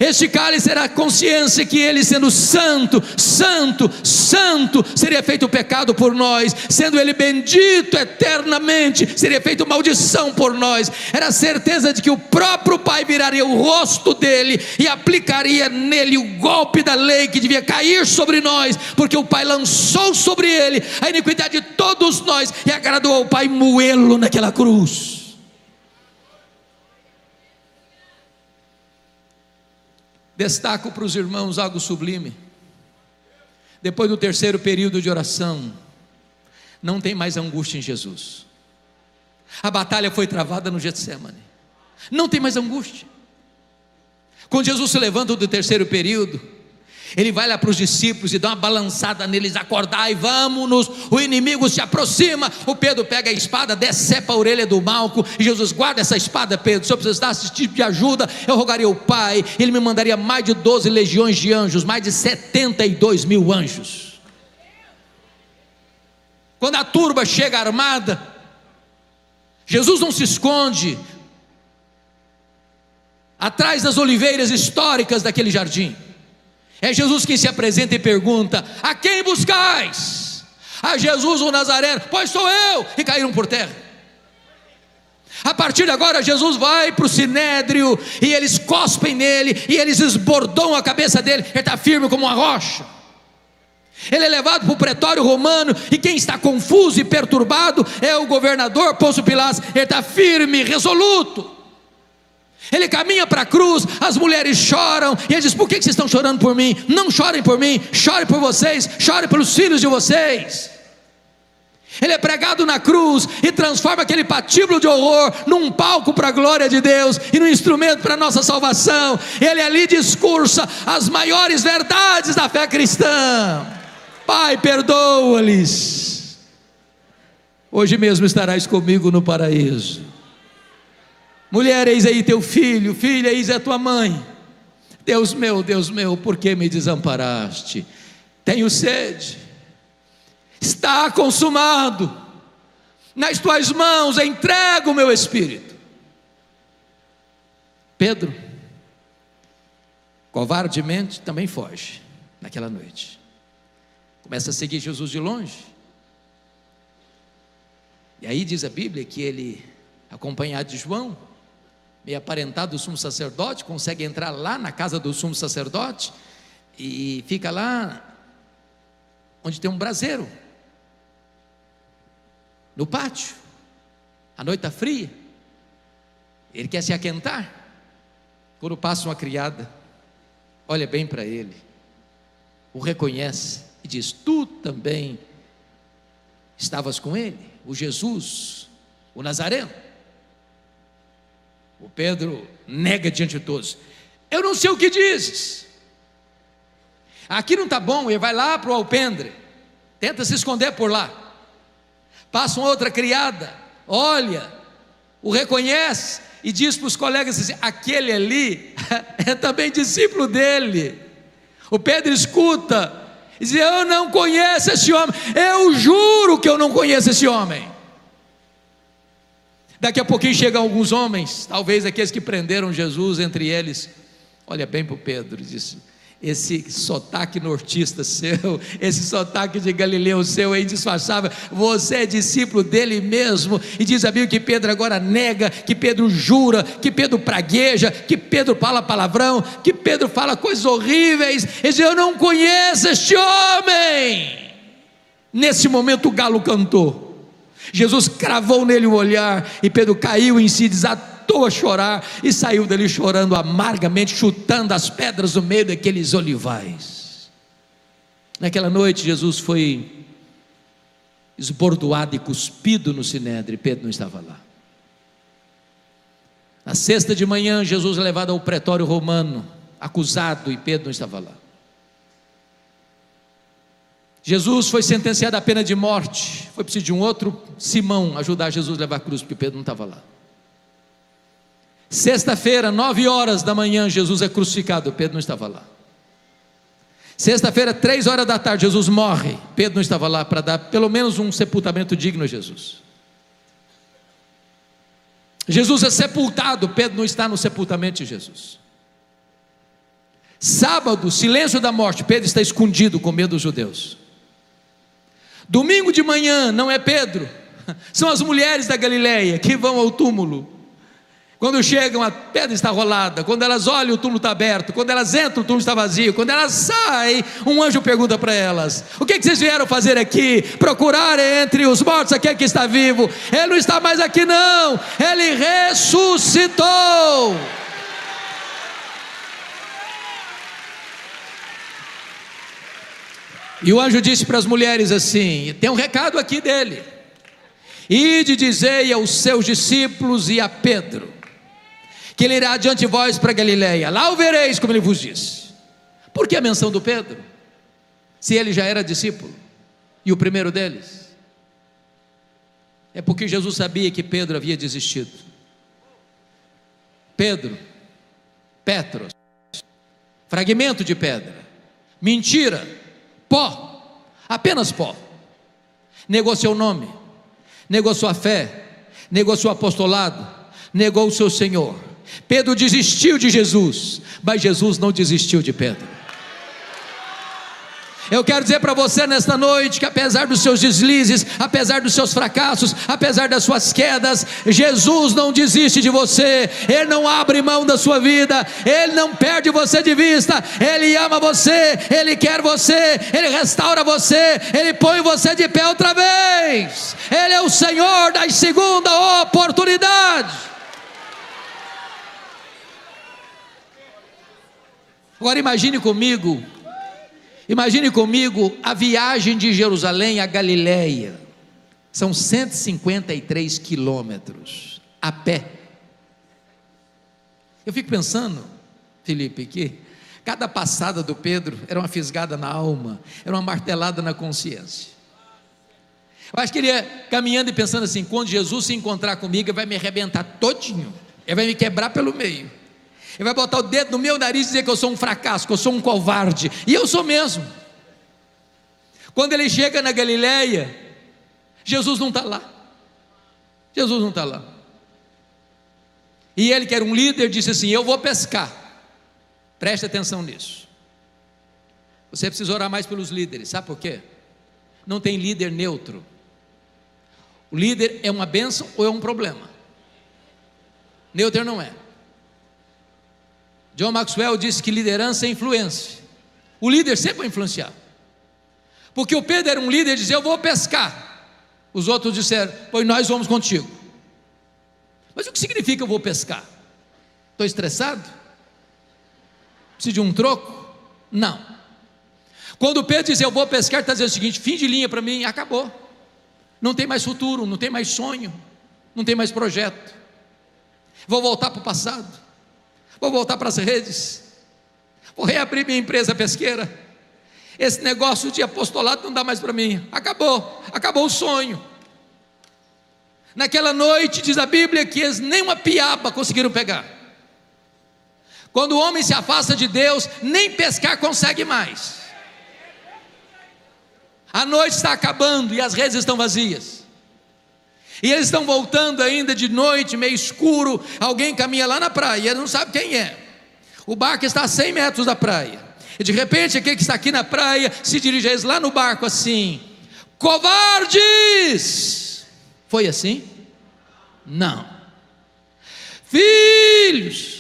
Este cálice era a consciência que ele, sendo santo, seria feito pecado por nós, sendo ele bendito eternamente, seria feito maldição por nós. Era a certeza de que o próprio Pai viraria o rosto dele e aplicaria nele o golpe da lei que devia cair sobre nós, porque o Pai lançou sobre ele a iniquidade de todos nós e agradou ao Pai moê-lo naquela cruz. Destaco para os irmãos algo sublime. Depois do terceiro período de oração, não tem mais angústia em Jesus. A batalha foi travada no Getsemane. Não tem mais angústia. Quando Jesus se levanta do terceiro período, ele vai lá para os discípulos e dá uma balançada neles: acordai, vamos-nos, o inimigo se aproxima. O Pedro pega a espada, decepa a orelha do Malco, e Jesus: guarda essa espada, Pedro, se eu precisasse desse tipo de ajuda, eu rogaria ao Pai, ele me mandaria mais de 12 legiões de anjos, mais de 72 mil anjos. Quando a turba chega armada, Jesus não se esconde atrás das oliveiras históricas daquele jardim. É Jesus quem se apresenta e pergunta: a quem buscais? A Jesus o Nazareno. Pois sou eu. E caíram por terra. A partir de agora Jesus vai para o sinédrio, e eles cospem nele, e eles esbordam a cabeça dele. Ele está firme como uma rocha. Ele é levado para o pretório romano, e quem está confuso e perturbado é o governador Pôncio Pilatos. Ele está firme, resoluto. Ele caminha para a cruz, as mulheres choram, e ele diz: por que vocês estão chorando por mim? Não chorem por mim, chorem por vocês, chorem pelos filhos de vocês. Ele é pregado na cruz e transforma aquele patíbulo de horror num palco para a glória de Deus e num instrumento para a nossa salvação. Ele ali discursa as maiores verdades da fé cristã. Pai, perdoa-lhes, hoje mesmo estarás comigo no paraíso. Mulher, eis aí teu filho, filha, eis a tua mãe. Deus meu, por que me desamparaste? Tenho sede, está consumado, nas tuas mãos entrego o meu espírito. Pedro, covardemente, também foge naquela noite, começa a seguir Jesus de longe. E aí diz a Bíblia que ele, acompanhado de João, meio aparentado do sumo sacerdote, consegue entrar lá na casa do sumo sacerdote, e fica lá onde tem um braseiro, no pátio. A noite está fria, ele quer se aquentar. Quando passa uma criada, olha bem para ele, o reconhece e diz: tu também estavas com ele, o Jesus, o Nazareno. O Pedro nega diante de todos: eu não sei o que dizes. Aqui não está bom. Ele vai lá para o alpendre, tenta se esconder por lá. Passa uma outra criada, olha, o reconhece e diz para os colegas assim: aquele ali é também discípulo dele. O Pedro escuta e diz: eu não conheço esse homem, eu juro que eu não conheço esse homem. Daqui a pouquinho chegam alguns homens, talvez aqueles que prenderam Jesus, entre eles, olha bem para o Pedro e diz: esse sotaque nortista seu, esse sotaque de Galileu seu aí disfarçável, você é discípulo dele mesmo. E diz a Bíblia que Pedro agora nega, que Pedro jura, que Pedro pragueja, que Pedro fala palavrão, que Pedro fala coisas horríveis. Ele diz: eu não conheço este homem. Nesse momento o galo cantou, Jesus cravou nele o olhar, e Pedro caiu em si, desatou a chorar, e saiu dali chorando amargamente, chutando as pedras no meio daqueles olivais. Naquela noite Jesus foi esbordoado e cuspido no sinédrio, Pedro não estava lá. Na sexta de manhã, Jesus é levado ao pretório romano, acusado, e Pedro não estava lá. Jesus foi sentenciado à pena de morte, foi preciso de um outro Simão ajudar Jesus a levar a cruz, porque Pedro não estava lá. Sexta-feira, 9 horas da manhã, Jesus é crucificado, Pedro não estava lá. Sexta-feira, 3 horas da tarde, Jesus morre, Pedro não estava lá para dar pelo menos um sepultamento digno a Jesus. Jesus é sepultado, Pedro não está no sepultamento de Jesus. Sábado, silêncio da morte, Pedro está escondido com medo dos judeus. Domingo de manhã, não é Pedro, são as mulheres da Galileia que vão ao túmulo. Quando chegam, a pedra está rolada. Quando elas olham, o túmulo está aberto. Quando elas entram, o túmulo está vazio. Quando elas saem, um anjo pergunta para elas: o que vocês vieram fazer aqui? Procurar entre os mortos aquele que está vivo. Ele não está mais aqui não, ele ressuscitou. E o anjo disse para as mulheres assim: tem um recado aqui dele: ide dizei aos seus discípulos e a Pedro que ele irá diante de vós para Galileia, lá o vereis como ele vos disse. Por que a menção do Pedro, se ele já era discípulo e o primeiro deles? É porque Jesus sabia que Pedro havia desistido. Pedro, Petros, fragmento de pedra, mentira, pó, apenas pó. Negou seu nome, negou sua fé, negou seu apostolado, negou o seu Senhor. Pedro desistiu de Jesus, mas Jesus não desistiu de Pedro. Eu quero dizer para você nesta noite que apesar dos seus deslizes, apesar dos seus fracassos, apesar das suas quedas, Jesus não desiste de você. Ele não abre mão da sua vida, Ele não perde você de vista. Ele ama você, Ele quer você, Ele restaura você, Ele põe você de pé outra vez. Ele é o Senhor das segunda oportunidades. Agora imagine comigo a viagem de Jerusalém a Galileia. São 153 quilômetros a pé. Eu fico pensando, Felipe, que cada passada do Pedro era uma fisgada na alma, era uma martelada na consciência. Eu acho que ele ia caminhando e pensando assim: quando Jesus se encontrar comigo, ele vai me arrebentar todinho, ele vai me quebrar pelo meio. Ele vai botar o dedo no meu nariz e dizer que eu sou um fracasso, que eu sou um covarde. E eu sou mesmo. Quando ele chega na Galileia, Jesus não está lá. Jesus não está lá. E ele, que era um líder, disse assim: eu vou pescar. Preste atenção nisso. Você precisa orar mais pelos líderes. Sabe por quê? Não tem líder neutro. O líder é uma bênção ou é um problema. Neutro não é. John Maxwell disse que liderança é influência. O líder sempre vai influenciar. Porque o Pedro era um líder e dizia: eu vou pescar. Os outros disseram: pois nós vamos contigo. Mas o que significa eu vou pescar? Estou estressado? Preciso de um troco? Não. Quando o Pedro diz eu vou pescar, ele está dizendo o seguinte: fim de linha para mim, acabou. Não tem mais futuro, não tem mais sonho, não tem mais projeto. Vou voltar para o passado. Vou voltar para as redes, vou reabrir minha empresa pesqueira. Esse negócio de apostolado não dá mais para mim. Acabou o sonho. Naquela noite diz a Bíblia que eles nem uma piaba conseguiram pegar. Quando o homem se afasta de Deus, nem pescar consegue mais. A noite está acabando e as redes estão vazias. E eles estão voltando ainda de noite, meio escuro. Alguém caminha lá na praia, ele não sabe quem é. O barco está a 100 metros da praia. E de repente aquele que está aqui na praia se dirige a eles lá no barco assim: covardes! Foi assim? Não. Filhos!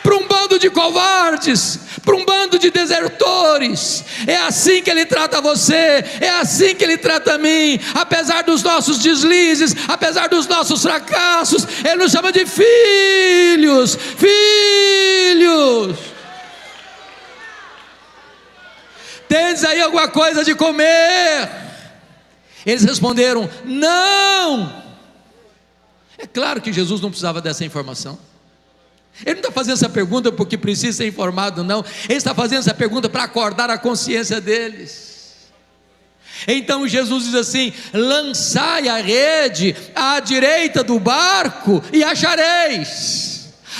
Para um bando de covardes, para um bando de desertores. É assim que Ele trata você, é assim que Ele trata a mim. Apesar dos nossos deslizes, apesar dos nossos fracassos, Ele nos chama de filhos. Filhos, tendes aí alguma coisa de comer? Eles responderam: não. É claro que Jesus não precisava dessa informação. Ele não está fazendo essa pergunta porque precisa ser informado, não. Ele está fazendo essa pergunta para acordar a consciência deles. Então Jesus diz assim: lançai a rede à direita do barco e achareis.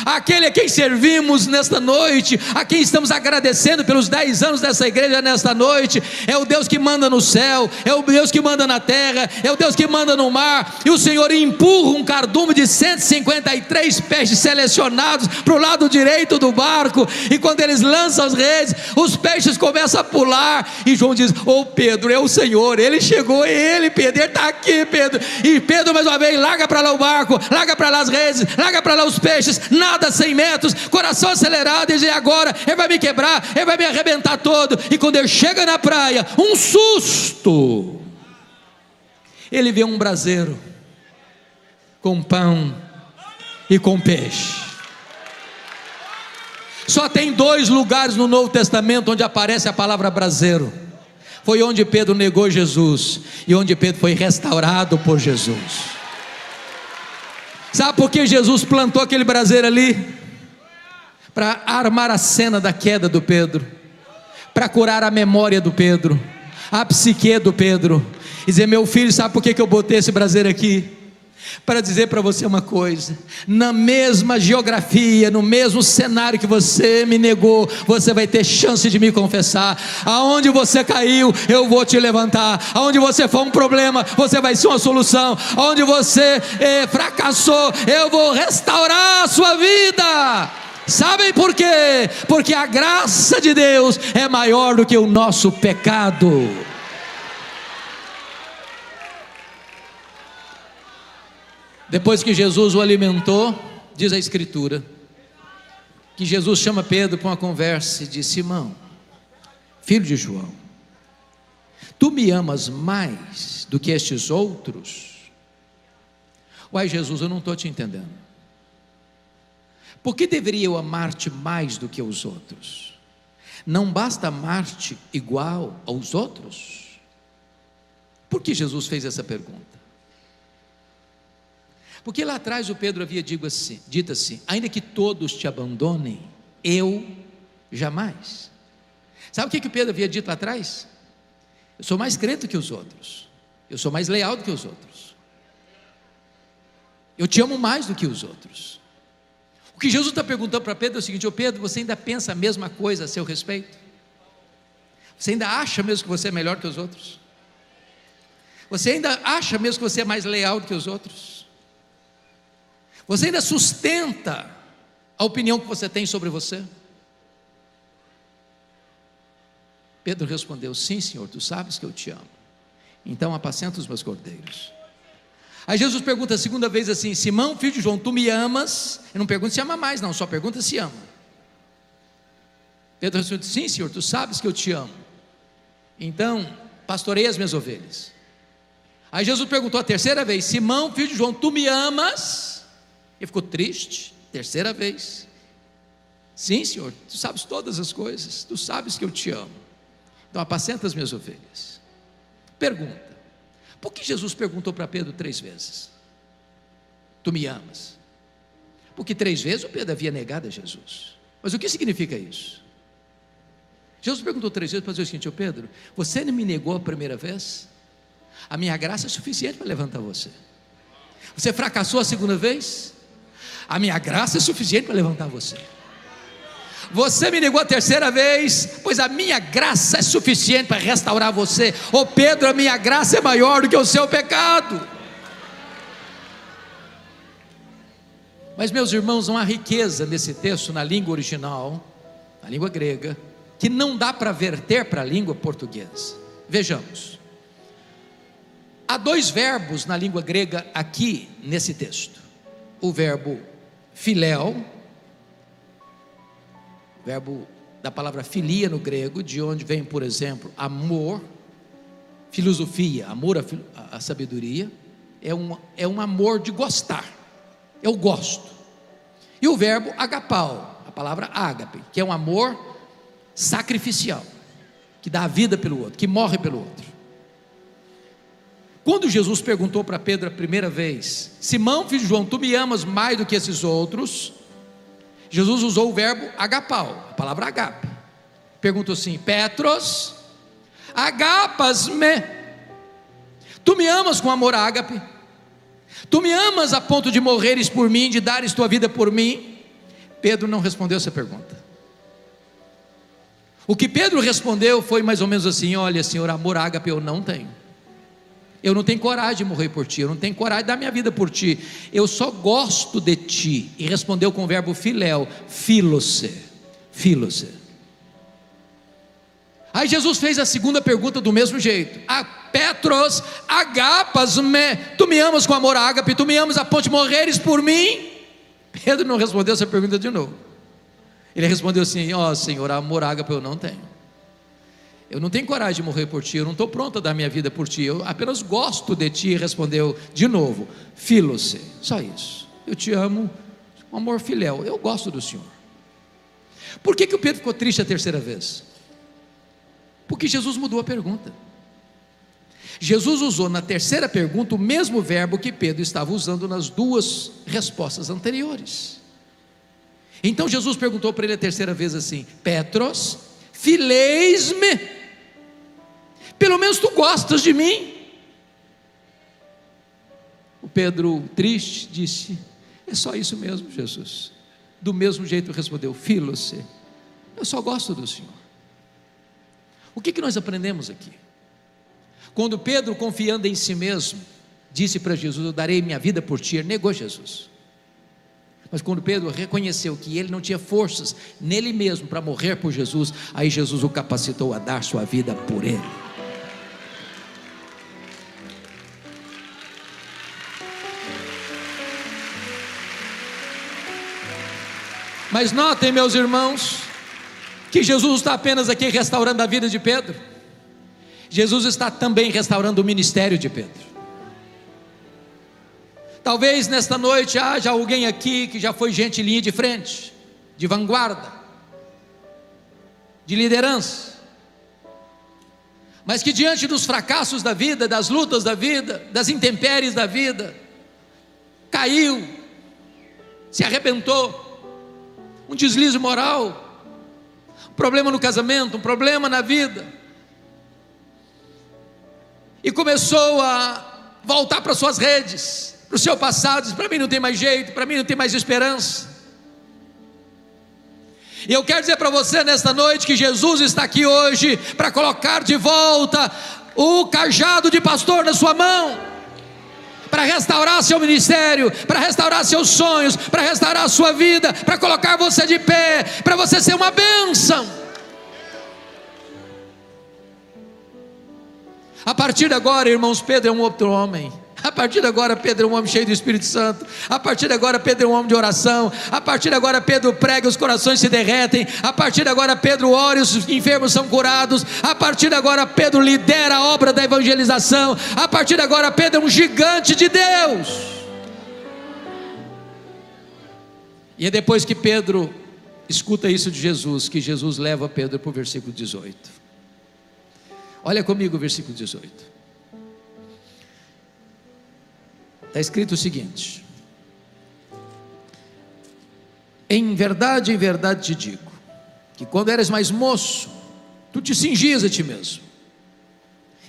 Aquele a quem servimos nesta noite, a quem estamos agradecendo pelos 10 anos dessa igreja nesta noite, é o Deus que manda no céu, é o Deus que manda na terra, é o Deus que manda no mar. E o Senhor empurra um cardume de 153 peixes selecionados para o lado direito do barco, e quando eles lançam as redes, os peixes começam a pular, e João diz: ô Pedro, é o Senhor, Ele chegou, é Ele, Pedro, Ele está aqui, Pedro. E Pedro mais uma vez: larga para lá o barco, larga para lá as redes, larga para lá os peixes, nada 100 metros, coração acelerado, e diz: agora Ele vai me quebrar, Ele vai me arrebentar todo. E quando ele chega na praia, um susto, ele vê um braseiro com pão e com peixe. Só tem 2 lugares no Novo Testamento onde aparece a palavra braseiro. Foi onde Pedro negou Jesus e onde Pedro foi restaurado por Jesus. Sabe por que Jesus plantou aquele braseiro ali? Para armar a cena da queda do Pedro, para curar a memória do Pedro, a psique do Pedro, e dizer: meu filho, sabe por que eu botei esse braseiro aqui? Para dizer para você uma coisa: na mesma geografia, no mesmo cenário que você me negou, você vai ter chance de me confessar. Aonde você caiu, eu vou te levantar. Aonde você for um problema, você vai ser uma solução. Aonde você fracassou, eu vou restaurar a sua vida. Sabem por quê? Porque a graça de Deus é maior do que o nosso pecado. Depois que Jesus o alimentou, diz a Escritura, que Jesus chama Pedro para uma conversa e diz: Simão, filho de João, tu me amas mais do que estes outros? Uai, Jesus, eu não estou te entendendo. Por que deveria eu amar-te mais do que os outros? Não basta amar-te igual aos outros? Por que Jesus fez essa pergunta? Porque lá atrás o Pedro havia dito assim: ainda que todos te abandonem, eu jamais. Sabe o que o Pedro havia dito lá atrás? Eu sou mais crente que os outros, eu sou mais leal do que os outros, eu te amo mais do que os outros. O que Jesus está perguntando para Pedro é o seguinte: ô Pedro, você ainda pensa a mesma coisa a seu respeito? Você ainda acha mesmo que você é melhor que os outros? Você ainda acha mesmo que você é mais leal do que os outros? Você ainda sustenta a opinião que você tem sobre você? Pedro respondeu: sim, Senhor, tu sabes que eu te amo, então apacenta os meus cordeiros. Aí Jesus pergunta a segunda vez assim: Simão, filho de João, tu me amas? Ele não pergunta se ama mais, não, só pergunta se ama. Pedro respondeu: sim, Senhor, tu sabes que eu te amo, então pastorei as minhas ovelhas. Aí Jesus perguntou a terceira vez: Simão, filho de João, tu me amas? Ele ficou triste, terceira vez: sim, Senhor, tu sabes todas as coisas, tu sabes que eu te amo, então apacenta as minhas ovelhas. Pergunta: por que Jesus perguntou para Pedro 3 vezes? Tu me amas? Porque 3 vezes o Pedro havia negado a Jesus. Mas o que significa isso? Jesus perguntou 3 vezes para dizer o seguinte: ô Pedro, você não me negou a primeira vez? A minha graça é suficiente para levantar você. Você fracassou a segunda vez? A minha graça é suficiente para levantar você. Você me negou a terceira vez, pois a minha graça é suficiente para restaurar você. Ô Pedro, a minha graça é maior do que o seu pecado. Mas meus irmãos, não há riqueza nesse texto na língua original, na língua grega, que não dá para verter para a língua portuguesa. Vejamos, há 2 verbos na língua grega aqui nesse texto: o verbo filéu, verbo da palavra filia no grego, de onde vem, por exemplo, amor, filosofia, amor à sabedoria, é um amor de gostar, eu gosto. E o verbo agapao, a palavra ágape, que é um amor sacrificial, que dá a vida pelo outro, que morre pelo outro. Quando Jesus perguntou para Pedro a primeira vez: Simão, filho de João, tu me amas mais do que esses outros? Jesus usou o verbo agapao, a palavra agape. Perguntou assim: Petros, agapas-me? Tu me amas com amor ágape? Tu me amas a ponto de morreres por mim, de dares tua vida por mim? Pedro não respondeu essa pergunta. O que Pedro respondeu foi mais ou menos assim: olha, Senhor, amor ágape eu não tenho. Eu não tenho coragem de morrer por ti, eu não tenho coragem de dar minha vida por ti, eu só gosto de ti. E respondeu com o verbo filéu, filose. Aí Jesus fez a segunda pergunta do mesmo jeito: Petros, agapas-me? Tu me amas com amor ágape? Tu me amas a ponto de morreres por mim? Pedro não respondeu essa pergunta de novo. Ele respondeu assim: Senhor, amor ágape eu não tenho. Eu não tenho coragem de morrer por ti, eu não estou pronto a dar minha vida por ti, eu apenas gosto de ti. Respondeu de novo, filose, só isso. Eu te amo, um amor filéu, eu gosto do Senhor. Por que o Pedro ficou triste a terceira vez? Porque Jesus mudou a pergunta. Jesus usou na terceira pergunta o mesmo verbo que Pedro estava usando nas duas respostas anteriores. Então Jesus perguntou para ele a terceira vez assim: Petros, fileis-me? Pelo menos tu gostas de mim? O Pedro, triste, disse: é só isso mesmo, Jesus. Do mesmo jeito respondeu: filose, eu só gosto do Senhor. O que nós aprendemos aqui? Quando Pedro, confiando em si mesmo, disse para Jesus: eu darei minha vida por ti, ele negou Jesus. Mas quando Pedro reconheceu que ele não tinha forças nele mesmo para morrer por Jesus, aí Jesus o capacitou a dar sua vida por ele. Mas notem, meus irmãos, que Jesus não está apenas aqui restaurando a vida de Pedro, Jesus está também restaurando o ministério de Pedro. Talvez nesta noite haja alguém aqui que já foi gente linha de frente, de vanguarda, de liderança, mas que diante dos fracassos da vida, das lutas da vida, das intempéries da vida, caiu, se arrebentou, um deslize moral, um problema no casamento, um problema na vida, e começou a voltar para suas redes, para o seu passado, diz: para mim não tem mais jeito, para mim não tem mais esperança. E eu quero dizer para você nesta noite que Jesus está aqui hoje para colocar de volta o cajado de pastor na sua mão, para restaurar seu ministério, para restaurar seus sonhos, para restaurar a sua vida, para colocar você de pé, para você ser uma bênção. A partir de agora, irmãos, Pedro é um outro homem. A partir de agora Pedro é um homem cheio do Espírito Santo. A partir de agora Pedro é um homem de oração. A partir de agora Pedro prega, os corações se derretem. A partir de agora Pedro ora e os enfermos são curados. A partir de agora Pedro lidera a obra da evangelização. A partir de agora Pedro é um gigante de Deus. E é depois que Pedro escuta isso de Jesus, que Jesus leva Pedro para o versículo 18. Olha comigo o versículo 18. Está escrito o seguinte: em verdade te digo, que quando eras mais moço, tu te cingias a ti mesmo,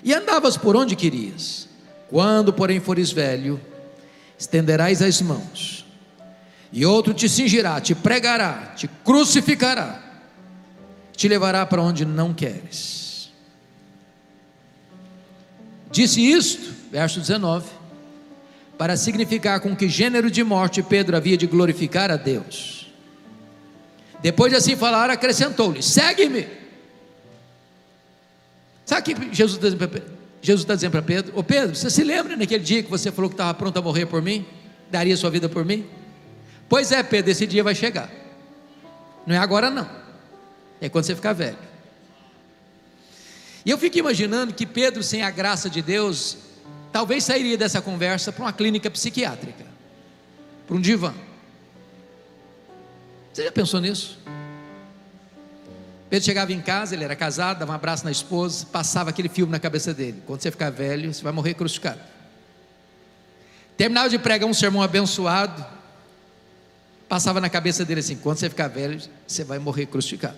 e andavas por onde querias. Quando porém fores velho, estenderás as mãos, e outro te cingirá, te pregará, te crucificará, te levará para onde não queres. Disse isto, verso 19, para significar com que gênero de morte Pedro havia de glorificar a Deus. Depois de assim falar, acrescentou-lhe: segue-me. Sabe o que Jesus está dizendo para Pedro? Ô Pedro, você se lembra naquele dia que você falou que estava pronto a morrer por mim? Daria sua vida por mim? Pois é, Pedro, esse dia vai chegar. Não é agora não. É quando você ficar velho. E eu fico imaginando que Pedro, sem a graça de Deus, talvez sairia dessa conversa para uma clínica psiquiátrica, para um divã. Você já pensou nisso? Pedro chegava em casa, ele era casado, dava um abraço na esposa, passava aquele filme na cabeça dele: quando você ficar velho, você vai morrer crucificado. Terminava de pregar um sermão abençoado, passava na cabeça dele assim: quando você ficar velho, você vai morrer crucificado.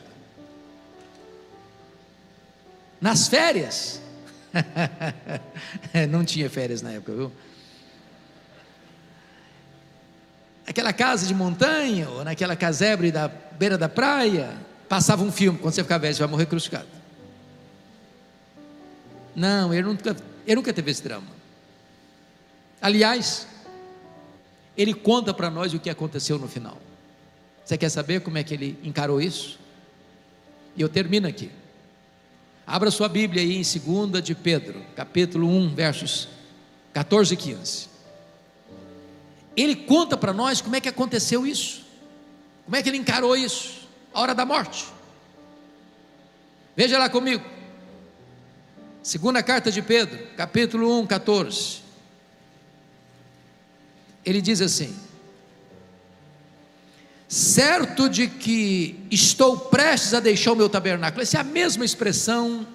Nas férias, não tinha férias na época, viu? Aquela casa de montanha, ou naquela casebre da beira da praia, passava um filme: quando você ficar velho, você vai morrer crucificado. Não, ele nunca teve esse drama. Aliás, ele conta para nós o que aconteceu no final. Você quer saber como é que ele encarou isso? E eu termino aqui. Abra sua Bíblia aí em 2 de Pedro, capítulo 1, versos 14 e 15. Ele conta para nós como é que aconteceu isso, como é que ele encarou isso, a hora da morte. Veja lá comigo, segunda carta de Pedro, capítulo 1, 14. Ele diz assim: certo de que estou prestes a deixar o meu tabernáculo. Essa é a mesma expressão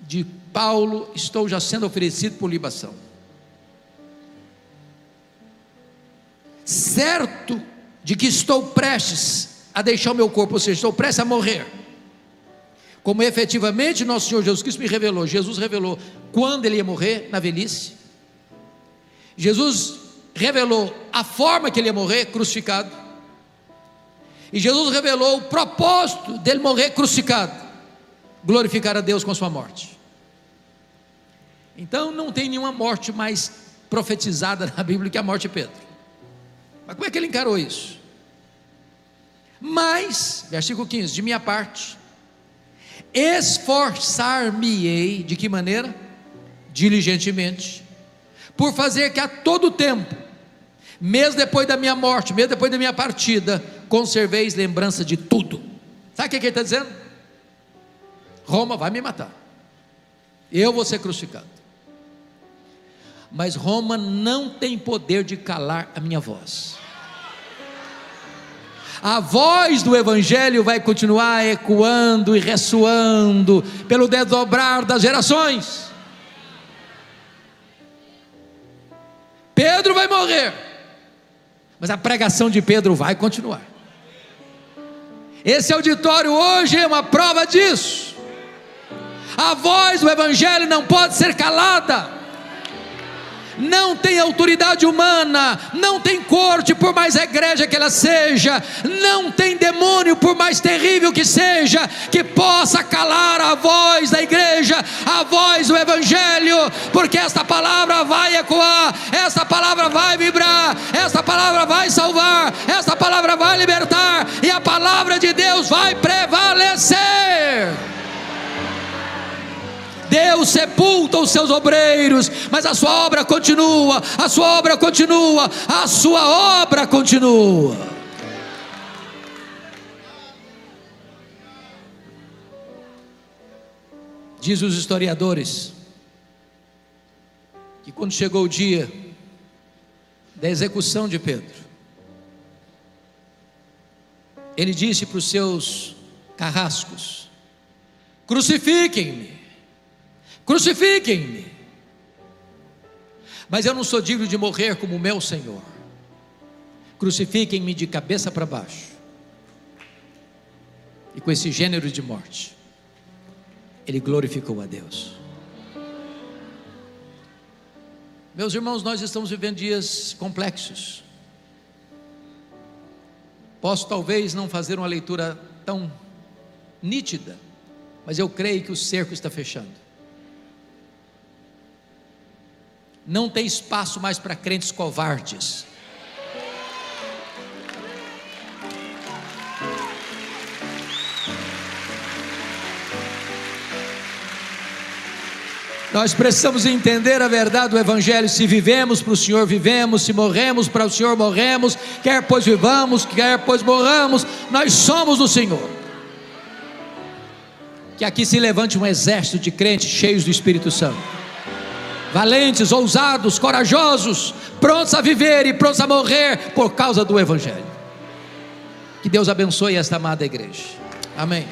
de Paulo: estou já sendo oferecido por libação. Certo de que estou prestes a deixar o meu corpo, ou seja, estou prestes a morrer, como efetivamente nosso Senhor Jesus Cristo me revelou. Jesus revelou quando ele ia morrer, na velhice. Jesus revelou a forma que ele ia morrer, crucificado. E Jesus revelou o propósito dele morrer crucificado: glorificar a Deus com a sua morte. Então não tem nenhuma morte mais profetizada na Bíblia que a morte de Pedro. Mas como é que ele encarou isso? Mas, versículo 15: de minha parte, esforçar-me-ei, de que maneira? Diligentemente, por fazer que a todo tempo, mesmo depois da minha morte, mesmo depois da minha partida, conserveis lembrança de tudo. Sabe o que ele está dizendo? Roma vai me matar, eu vou ser crucificado, mas Roma não tem poder de calar a minha voz. A voz do Evangelho vai continuar ecoando e ressoando pelo desdobrar das gerações. Pedro vai morrer, mas a pregação de Pedro vai continuar. Esse auditório hoje é uma prova disso. A voz do Evangelho não pode ser calada. Não tem autoridade humana, não tem corte, por mais egrégia que ela seja, não tem demônio, por mais terrível que seja, que possa calar a voz da igreja, a voz do Evangelho, porque esta palavra vai ecoar, esta palavra vai vibrar, esta palavra vai salvar, esta palavra vai libertar, e a palavra de Deus vai prevalecer. Deus sepulta os seus obreiros, mas a sua obra continua, a sua obra continua, a sua obra continua. Diz os historiadores que quando chegou o dia da execução de Pedro, ele disse para os seus carrascos: crucifiquem-me, crucifiquem-me, mas eu não sou digno de morrer como o meu Senhor. Crucifiquem-me de cabeça para baixo. E com esse gênero de morte, ele glorificou a Deus. Meus irmãos, nós estamos vivendo dias complexos. Posso talvez não fazer uma leitura tão nítida, mas eu creio que o cerco está fechando. Não tem espaço mais para crentes covardes. Nós precisamos entender a verdade do Evangelho. Se vivemos para o Senhor, vivemos. Se morremos para o Senhor, morremos. Quer pois vivamos, quer pois morramos, nós somos do Senhor. Que aqui se levante um exército de crentes cheios do Espírito Santo, valentes, ousados, corajosos, prontos a viver e prontos a morrer por causa do Evangelho. Que Deus abençoe esta amada igreja. Amém.